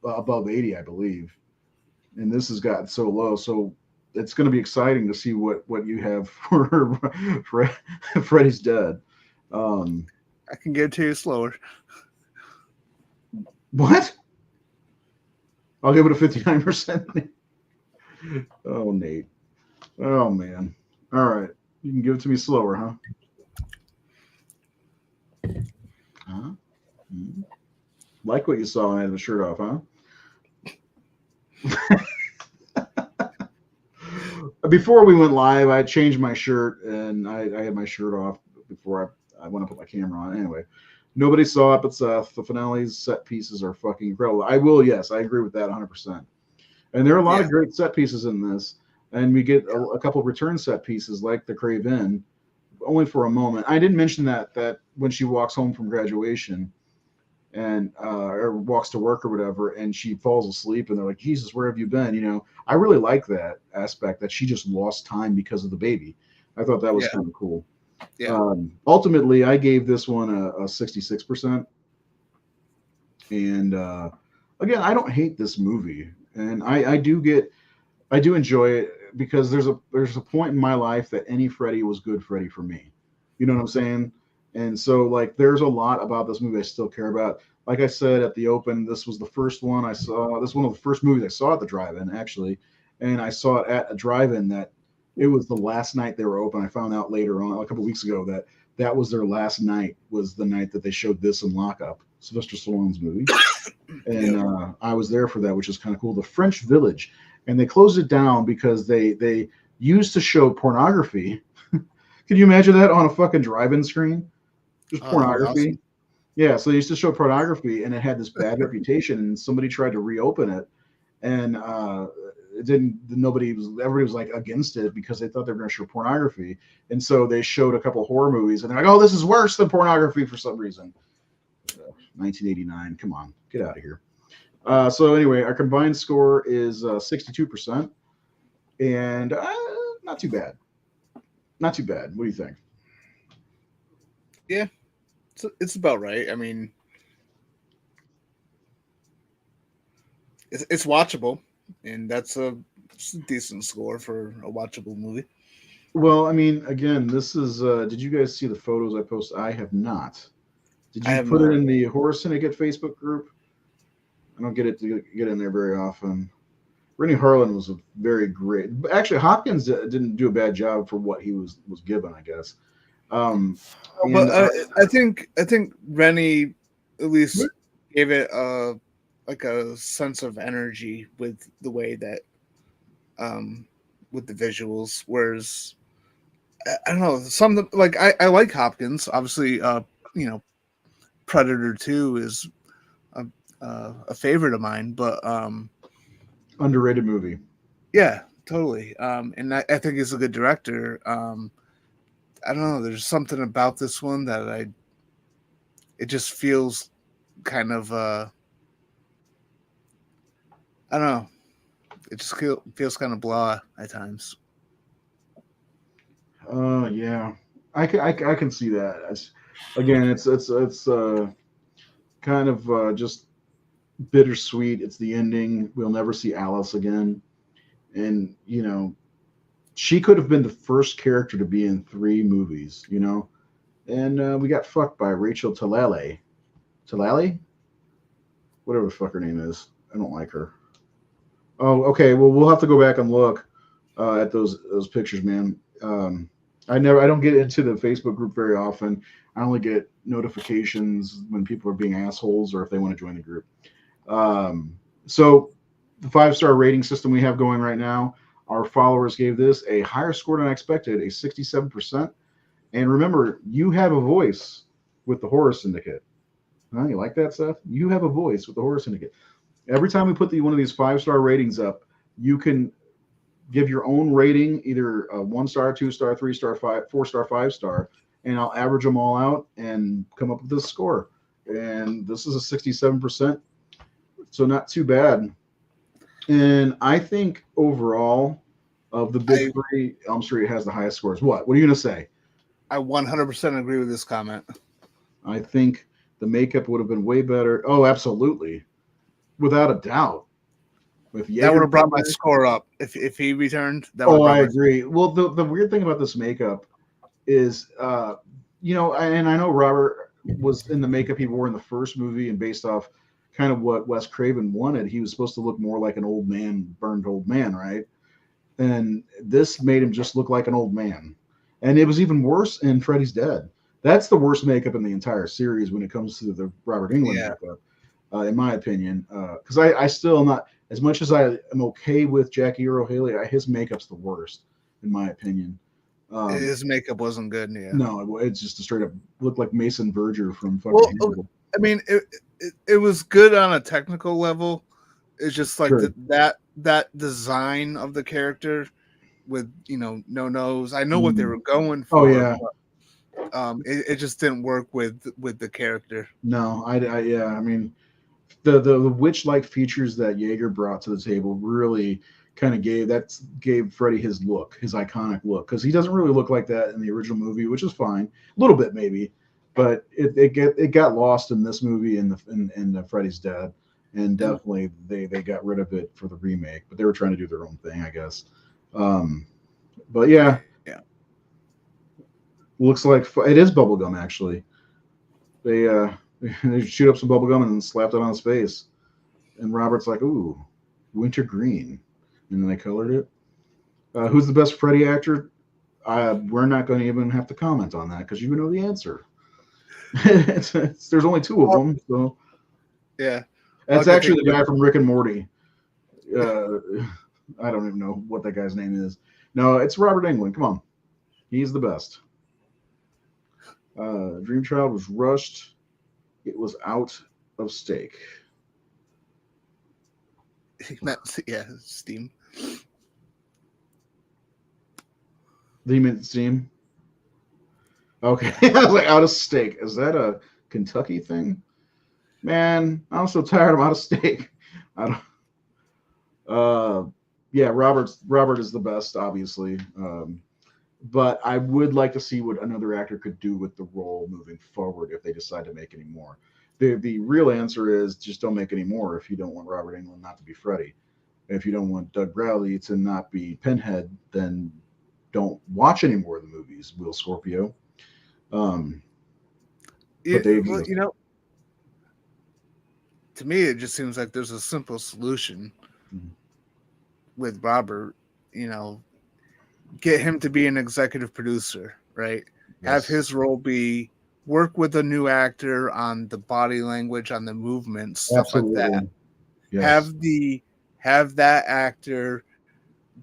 above 80, I believe, and this has gotten so low. So it's going to be exciting to see what you have for Freddy's Dead. I can get it to you slower. What? I'll give it a 59%. Oh, Nate. Oh, man. All right. You can give it to me slower, huh? Huh? Mm-hmm. Like what you saw when I had the shirt off, huh? Before we went live, I changed my shirt and I had my shirt off before I went to put my camera on. Anyway, nobody saw it but Seth. The finale's set pieces are fucking incredible. I agree with that 100%. And there are a lot of great set pieces in this. And we get a couple of return set pieces like the Crave-In, only for a moment. I didn't mention that when she walks home from graduation and or walks to work or whatever, and she falls asleep, and they're like, Jesus, where have you been? You know, I really like that aspect that she just lost time because of the baby. I thought that was kind of cool. Yeah. Ultimately, I gave this one a 66%. And again, I don't hate this movie, and I do enjoy it because there's a point in my life that any Freddy was good Freddy for me. You know what I'm saying? And so, like, there's a lot about this movie I still care about. Like I said at the open, this was the first one I saw. This is one of the first movies I saw at the drive-in, actually. And I saw it at a drive-in that it was the last night they were open. I found out later on, a couple of weeks ago, that was their last night, was the night that they showed this in Lockup, Sylvester Stallone's movie. And I was there for that, which is kind of cool. The French Village. And they closed it down because they used to show pornography. Can you imagine that on a fucking drive-in screen? Just pornography. Awesome. Yeah, so they used to show pornography, and it had this bad reputation. And somebody tried to reopen it, and it didn't. Everybody was like against it because they thought they were going to show pornography. And so they showed a couple of horror movies, and they're like, "Oh, this is worse than pornography" for some reason. 1989. Come on, get out of here. So anyway, our combined score is 62%, and not too bad. Not too bad. What do you think? Yeah, it's about right. I mean, it's watchable, and that's a decent score for a watchable movie. Well, I mean, again, this is. Did you guys see the photos I posted? I have not. Did you put it in the Horror Syndicate Facebook group? I don't get it to get in there very often. Rennie Harlan was a very great. Actually, Hopkins didn't do a bad job for what he was given, I guess. But I think Rennie at least gave it like a sense of energy with the way that with the visuals. Whereas I don't know, some like I like Hopkins. Obviously, Predator 2 is a favorite of mine, but underrated movie. Yeah, totally. And I think he's a good director. I don't know. There's something about this one that it just feels kind of, I don't know. It just feels kind of blah at times. Yeah, I can see that. Again, it's kind of just bittersweet. It's the ending. We'll never see Alice again, and she could have been the first character to be in 3 movies, and we got fucked by Rachel Talalay, whatever the fuck her name is. I don't like her. Oh, okay. Well, we'll have to go back and look at those pictures, man. I don't get into the Facebook group very often. I only get notifications when people are being assholes or if they want to join the group. So the 5-star rating system we have going right now, our followers gave this a higher score than I expected, a 67%. And remember, you have a voice with the Horror Syndicate. Huh? You like that, Seth? You have a voice with the Horror Syndicate. Every time we put one of these 5-star ratings up, you can give your own rating, either a 1-star, 2-star, 3-star, 4-star, 5-star, and I'll average them all out and come up with this score. And this is a 67%, so not too bad. And I think overall of the big three, Elm Street has the highest scores. What are you going to say? I 100% agree with this comment. I think the makeup would have been way better. Oh, absolutely. Without a doubt. With that would have brought my score up if he returned. I agree. Well, the weird thing about this makeup is, and I know Robert was in the makeup he wore in the first movie, and based off kind of what Wes Craven wanted, he was supposed to look more like an old man, burned old man, right? And this made him just look like an old man. And it was even worse in Freddy's Dead. That's the worst makeup in the entire series when it comes to the Robert Englund makeup, in my opinion. Because I still am not, as much as I am okay with Jackie Earle Haley, his makeup's the worst, in my opinion. His makeup wasn't good, yeah. No, it's just a straight up looked like Mason Verger from fucking Hannibal. I mean, it was good on a technical level. It's just like that design of the character with no nose. I know what they were going for. Oh yeah. But, it just didn't work with the character. No, I mean, the witch-like features that Yeager brought to the table really kind of gave Freddy his look, his iconic look, because he doesn't really look like that in the original movie, which is fine, a little bit maybe, but it got lost in this movie in the Freddy's Dead, and definitely they got rid of it for the remake, but they were trying to do their own thing, I guess. But yeah. Looks like it is bubblegum, actually. They shoot up some bubblegum and slapped it on his face. And Robert's like, ooh, winter green. And then they colored it. Who's the best Freddy actor? We're not going to even have to comment on that because you know the answer. There's only two of them. So yeah. That's actually the guy from Rick and Morty. I don't even know what that guy's name is. No, it's Robert Englund. Come on. He's the best. Dream Child was rushed. It was out of stake. Steam. You meant Steam? Okay. I was like, out of stake. Is that a Kentucky thing? Man, I'm so tired of out of stake. I don't. Yeah, Robert is the best, obviously. But I would like to see what another actor could do with the role moving forward if they decide to make any more. The real answer is just don't make any more if you don't want Robert Englund not to be Freddy. If you don't want Doug Bradley to not be Pinhead, then don't watch any more of the movies, Will Scorpio. To me, it just seems like there's a simple solution with Robert, get him to be an executive producer, right? Yes. Have his role be work with a new actor on the body language, on the movements, stuff like that. Yes. Have that actor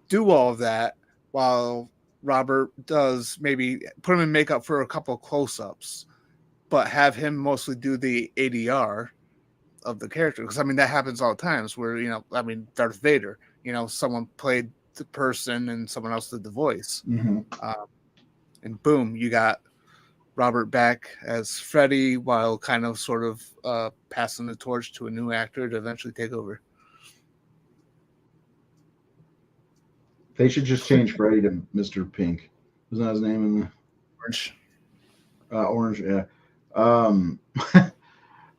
do all of that while Robert does maybe put him in makeup for a couple of close-ups, but have him mostly do the ADR of the character. Because, I mean, that happens all the times where, Darth Vader, someone played the person and someone else did the voice. Mm-hmm. And boom, you got Robert back as Freddy while kind of sort of passing the torch to a new actor to eventually take over. They should just change Freddy to Mr. Pink. Isn't that his name in the Orange? Orange, yeah.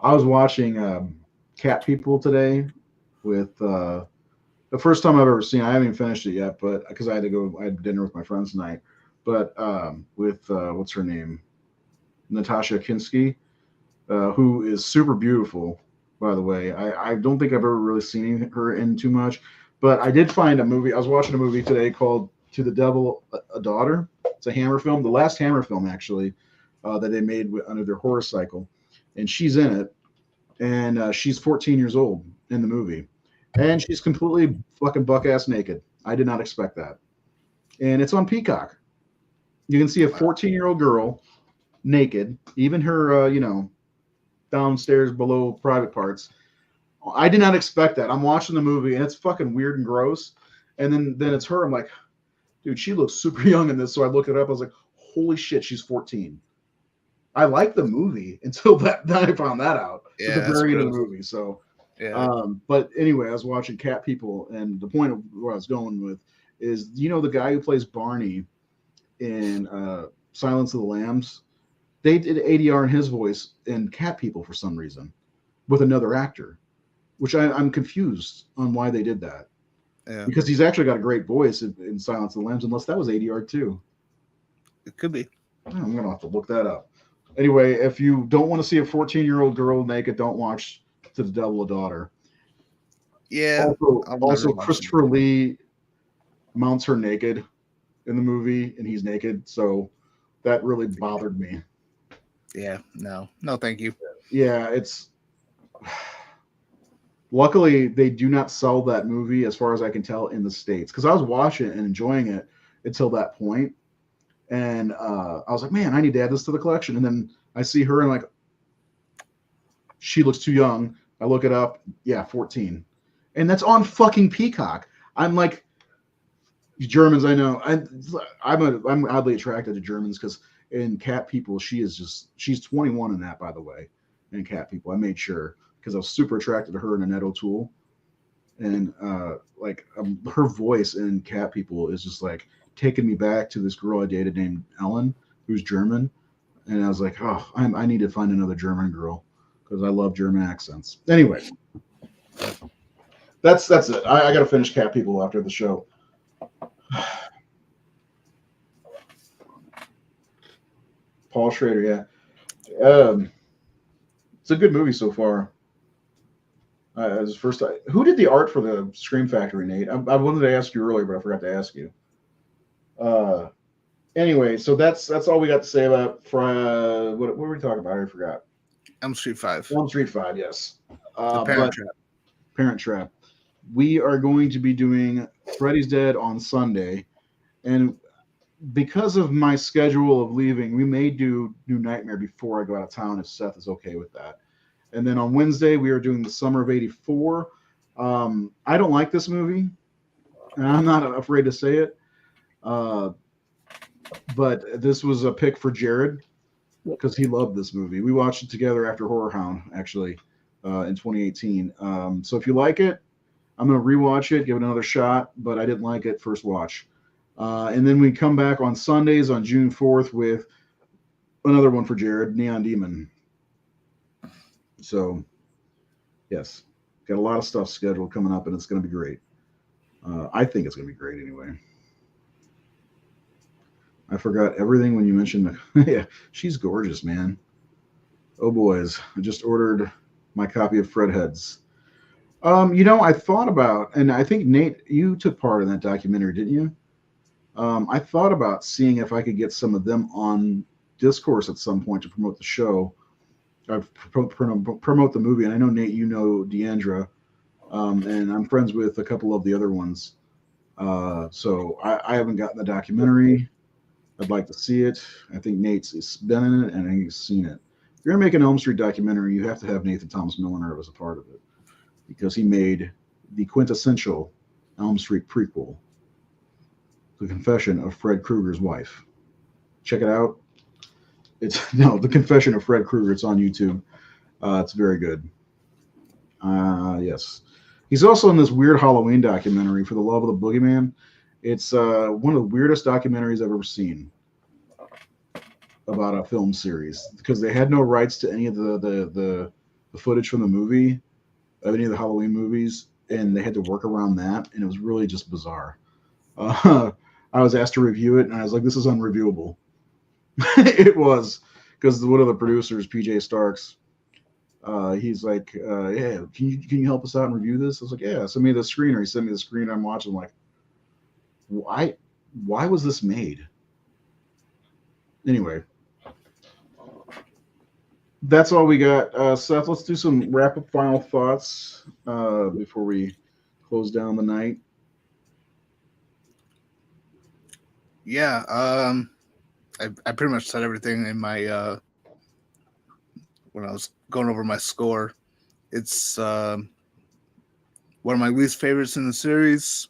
I was watching Cat People today with the first time I've ever seen. I haven't even finished it yet, but because I had dinner with my friends tonight. But with what's her name, Natasha Kinski, who is super beautiful, by the way. I don't think I've ever really seen her in too much. But I did find a movie. I was watching a movie today called To the Devil, a Daughter. It's a Hammer film, the last Hammer film actually that they made under their horror cycle, and she's in it, and she's 14 years old in the movie, and she's completely fucking buck ass naked. I did not expect that, and it's on Peacock. You can see a 14-year-old girl naked, even her, downstairs below private parts. I did not expect that. I'm watching the movie and it's fucking weird and gross. And then it's her. I'm like, dude, she looks super young in this. So I looked it up. I was like, holy shit, she's 14. I liked the movie until then I found that out at the very end of the movie. So, but anyway, I was watching Cat People, and the point of where I was going with is, the guy who plays Barney in Silence of the Lambs, they did ADR in his voice in Cat People for some reason with another actor, which I'm confused on why they did that. Yeah. Because he's actually got a great voice in Silence of the Lambs, unless that was ADR too. It could be. I'm going to have to look that up. Anyway, if you don't want to see a 14-year-old girl naked, don't watch To the Devil a Daughter. Yeah. Also Christopher Lee mounts her naked in the movie, and he's naked, so that really bothered me. Yeah, no, thank you. Yeah, it's luckily they do not sell that movie, as far as I can tell, in the States, because I was watching it and enjoying it until that point, and I was like, man, I need to add this to the collection. And then I see her and like, she looks too young. I look it up, 14, and that's on fucking Peacock. I'm like, Germans, I know. I'm oddly attracted to Germans because in Cat People, she's 21 in that, by the way. In Cat People, I made sure because I was super attracted to her and Annette O'Toole, and her voice in Cat People is just like taking me back to this girl I dated named Ellen, who's German, and I was like, oh, I need to find another German girl because I love German accents. Anyway, that's it. I got to finish Cat People after the show. Paul Schrader, yeah. It's a good movie so far. As first, who did the art for the Scream Factory, Nate? I wanted to ask you earlier, but I forgot to ask you. Anyway, so that's all we got to say about what were we talking about? I forgot. Elm Street 5. Elm Street 5, yes. Parent Trap. Parent Trap. We are going to be doing Freddy's Dead on Sunday, and because of my schedule of leaving, we may do New Nightmare before I go out of town if Seth is okay with that. And then on Wednesday, we are doing The Summer of '84. I don't like this movie, and I'm not afraid to say it. But this was a pick for Jared because he loved this movie. We watched it together after Horror Hound, actually, in 2018. So if you like it, I'm going to rewatch it, give it another shot, but I didn't like it first watch. And then we come back on Sundays on June 4th with another one for Jared, Neon Demon. So, yes, got a lot of stuff scheduled coming up, and it's going to be great. I think it's going to be great anyway. I forgot everything when you mentioned yeah, she's gorgeous, man. Oh, boys, I just ordered my copy of Fredheads. I thought about, and I think, Nate, you took part in that documentary, didn't you? I thought about seeing if I could get some of them on Discourse at some point to promote the show, promote the movie. And I know, Nate, you know Deandra, and I'm friends with a couple of the other ones. So I haven't gotten the documentary. I'd like to see it. I think Nate's been in it, and he's seen it. If you're going to make an Elm Street documentary, you have to have Nathan Thomas Milliner as a part of it, because he made the quintessential Elm Street prequel, The Confession of Fred Krueger's Wife. Check it out. The Confession of Fred Krueger. It's on YouTube. It's very good. Yes. He's also in this weird Halloween documentary, For the Love of the Boogeyman. It's one of the weirdest documentaries I've ever seen about a film series, because they had no rights to any of the footage from the movie, of any of the Halloween movies, and they had to work around that, and it was really just bizarre. I was asked to review it, and I was like, this is unreviewable. It was, because one of the producers, PJ Starks, he's like, yeah, can you help us out and review this? I was like, yeah, send me the screener. He sent me the screen. I'm watching, like, why was this made? Anyway, that's all we got. Seth, let's do some wrap up final thoughts before we close down the night. Yeah, I pretty much said everything in my when I was going over my score. It's one of my least favorites in the series.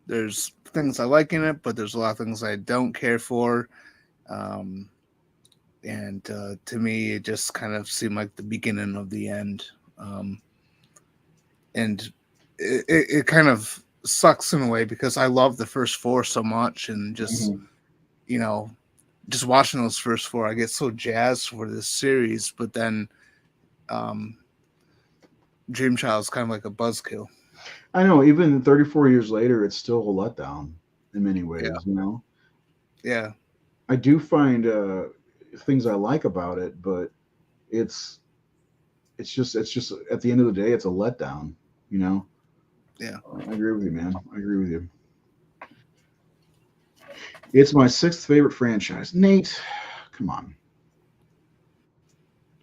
There's things I like in it, but there's a lot of things I don't care for. Um, and to me, it just kind of seemed like the beginning of the end. Um, and it kind of sucks in a way because I love the first four so much, and just Mhm. you know, just watching those first four, I get so jazzed for this series. But then, um, Dream Child is kind of like a buzzkill. I know, even 34 years later, it's still a letdown in many Yeah, ways. You know, yeah, I do find things I like about it, but it's it's just at the end of the day, it's a letdown. You know, yeah. I agree with you, man. I agree with you. It's my sixth favorite franchise. Nate, come on,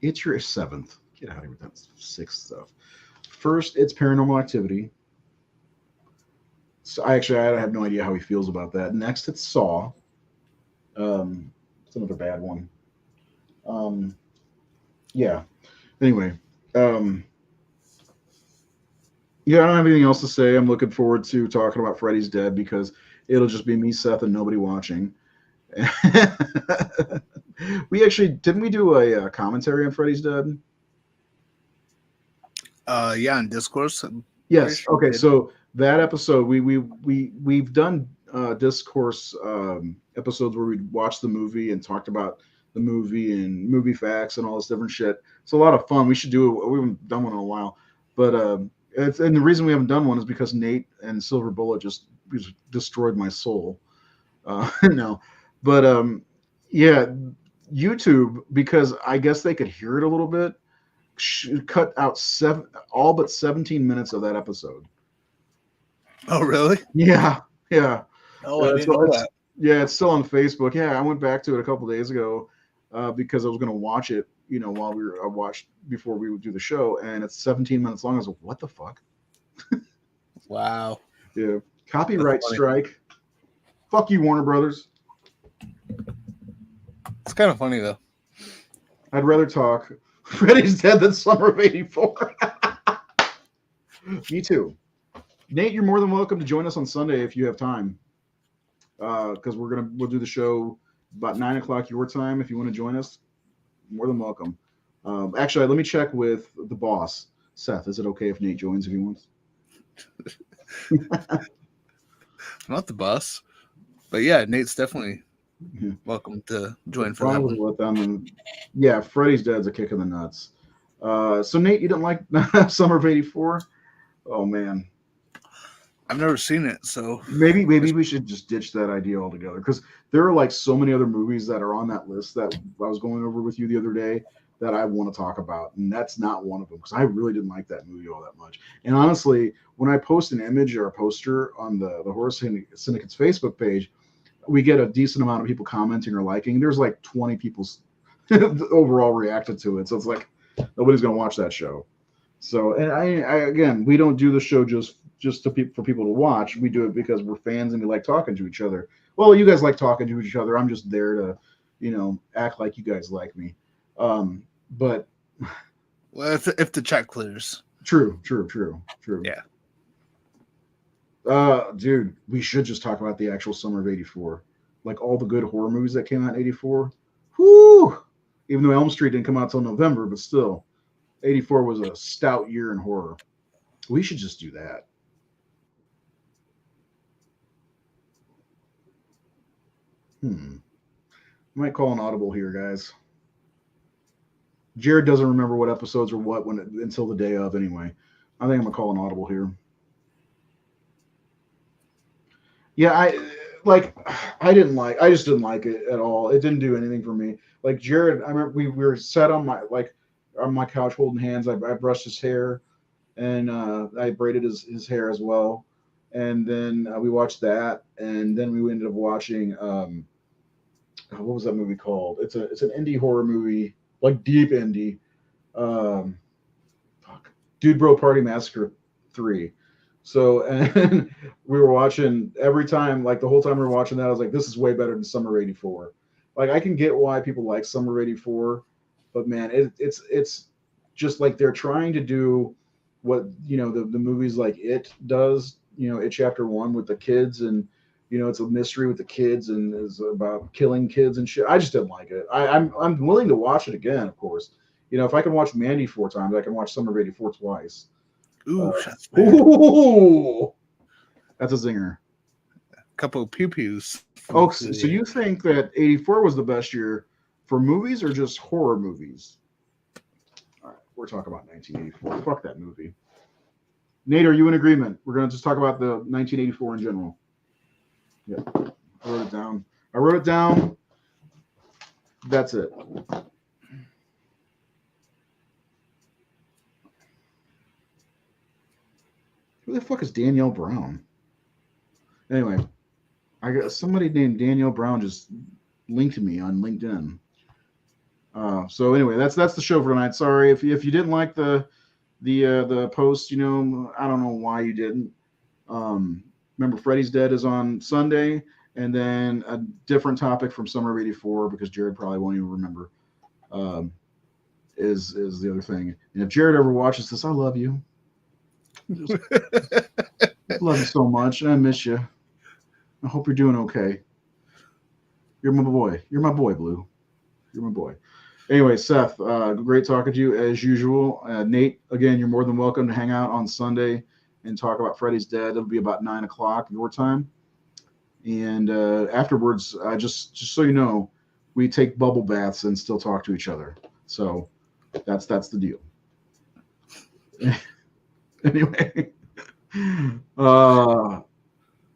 it's your seventh. Get out of here with that sixth stuff. First, it's Paranormal Activity. So I have no idea how he feels about that. Next, it's Saw. It's another bad one. Um, yeah. Anyway, um, yeah, I don't have anything else to say. I'm looking forward to talking about Freddy's Dead because it'll just be me, Seth, and nobody watching. We actually didn't we do a commentary on Freddy's Dead? Yeah, in discourse, I'm pretty Yes. sure we Okay. did. So that episode, we've done discourse episodes where we watched the movie and talked about the movie and movie facts and all this different shit. It's a lot of fun. We should do it. We haven't done one in a while, but and the reason we haven't done one is because Nate and Silver Bullet just destroyed my soul. No, but yeah, YouTube, because I guess they could hear it a little bit, cut out all but 17 minutes of that episode. Oh, really? Yeah, yeah. Oh, I didn't So know it's that. yeah, it's still on Facebook. Yeah, I went back to it a couple days ago because I was going to watch it. You know, while I watched before we would do the show, and it's 17 minutes long. I was like, what the fuck? Wow, Yeah, that's copyright funny. strike. Fuck you, Warner Brothers. It's kind of funny though. I'd rather talk Freddy's Dead than Summer of '84. Me too. Nate, you're more than welcome to join us on Sunday if you have time. Because we'll do the show about 9 o'clock your time. If you want to join us, more than welcome. Actually, let me check with the boss, Seth. Is it okay if Nate joins if he wants? I'm not the boss, but yeah, Nate's definitely Yeah. welcome to The join for that final was one. let down. And yeah, Freddy's Dead's a kick in the nuts. So Nate, you didn't like Summer of '84? Oh man, I've never seen it, so maybe we should just ditch that idea altogether because there are like so many other movies that are on that list that I was going over with you the other day that I want to talk about, and that's not one of them because I really didn't like that movie all that much. And honestly, when I post an image or a poster on the Horror Syndicate's Facebook page, we get a decent amount of people commenting or liking. There's like 20 people overall reacted to it, so it's like nobody's gonna watch that show. So, and I again, we don't do the show just for people to watch. We do it because we're fans and we like talking to each other. Well, you guys like talking to each other. I'm just there to, act like you guys like me. But well, if the check clears, true, true, true, true. yeah. Dude, we should just talk about the actual summer of '84, like all the good horror movies that came out in '84. Whoo! Even though Elm Street didn't come out till November, but still, '84 was a stout year in horror. We should just do that. I might call an audible here, guys. Jared doesn't remember what episodes or what until the day of anyway. I think I'm gonna call an audible here. Yeah, I just didn't like it at all. It didn't do anything for me. Like Jared, I remember we were sat on my couch holding hands. I brushed his hair and I braided his hair as well. And then we watched that, and then we ended up watching what was that movie called? It's an indie horror movie, like deep indie. Um, fuck. Dude Bro Party Massacre 3. So, and we were watching every time, like the whole time we were watching that, I was like, this is way better than Summer 84. Like, I can get why people like Summer 84, but man, it's just like they're trying to do what, the movies like It does, It Chapter 1 with the kids, and, it's a mystery with the kids and is about killing kids and shit. I just didn't like it. I'm willing to watch it again, of course. If I can watch Mandy 4 times, I can watch Summer of '84 twice. Ooh, Ooh, that's a zinger. A couple of pew-pews. Oh, so you think that '84 was the best year for movies or just horror movies? All right, we're talking about 1984. Fuck that movie. Nate, are you in agreement? We're going to just talk about the 1984 in general. Yeah, I wrote it down. That's it. Who the fuck is Danielle Brown? Anyway, I got somebody named Danielle Brown just linked me on LinkedIn. So anyway, that's the show for tonight. Sorry if you didn't like the post. I don't know why you didn't. Remember, Freddy's Dead is on Sunday, and then a different topic from Summer of '84 because Jared probably won't even remember. Is the other thing. And if Jared ever watches this, I love you. I love you so much. I miss you. I hope you're doing okay. You're my boy. You're my boy, Blue. You're my boy. Anyway, Seth, great talking to you as usual. Nate, again, you're more than welcome to hang out on Sunday and talk about Freddy's Dead. It'll be about 9:00 your time. And afterwards, just so you know, we take bubble baths and still talk to each other. So that's the deal. Anyway,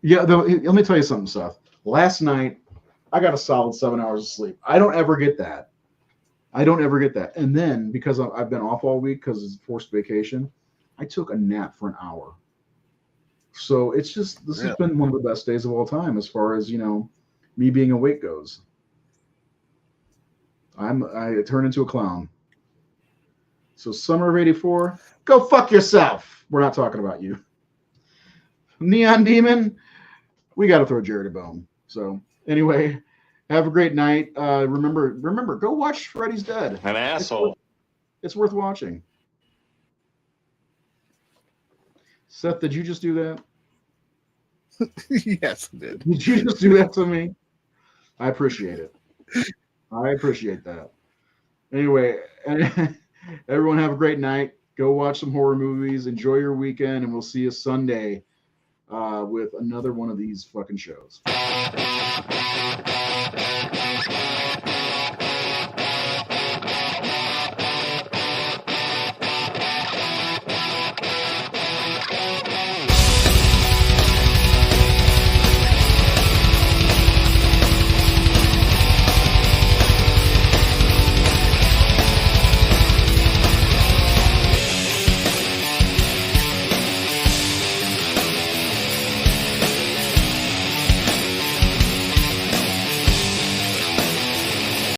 yeah. Let me tell you something, Seth. Last night, I got a solid 7 hours of sleep. I don't ever get that. And then because I've been off all week because it's forced vacation, I took a nap for an hour. So it's just this has been one of the best days of all time as far as me being awake goes. I turned into a clown. So Summer of '84, go fuck yourself. We're not talking about you. Neon Demon, we got to throw Jared a bone. So anyway, have a great night. Remember, go watch Freddy's Dead. An asshole. It's worth watching. Seth, did you just do that? Yes, I did. Did you just do that to me? I appreciate it. I appreciate that. Anyway, everyone have a great night. Go watch some horror movies. Enjoy your weekend, and we'll see you Sunday with another one of these fucking shows.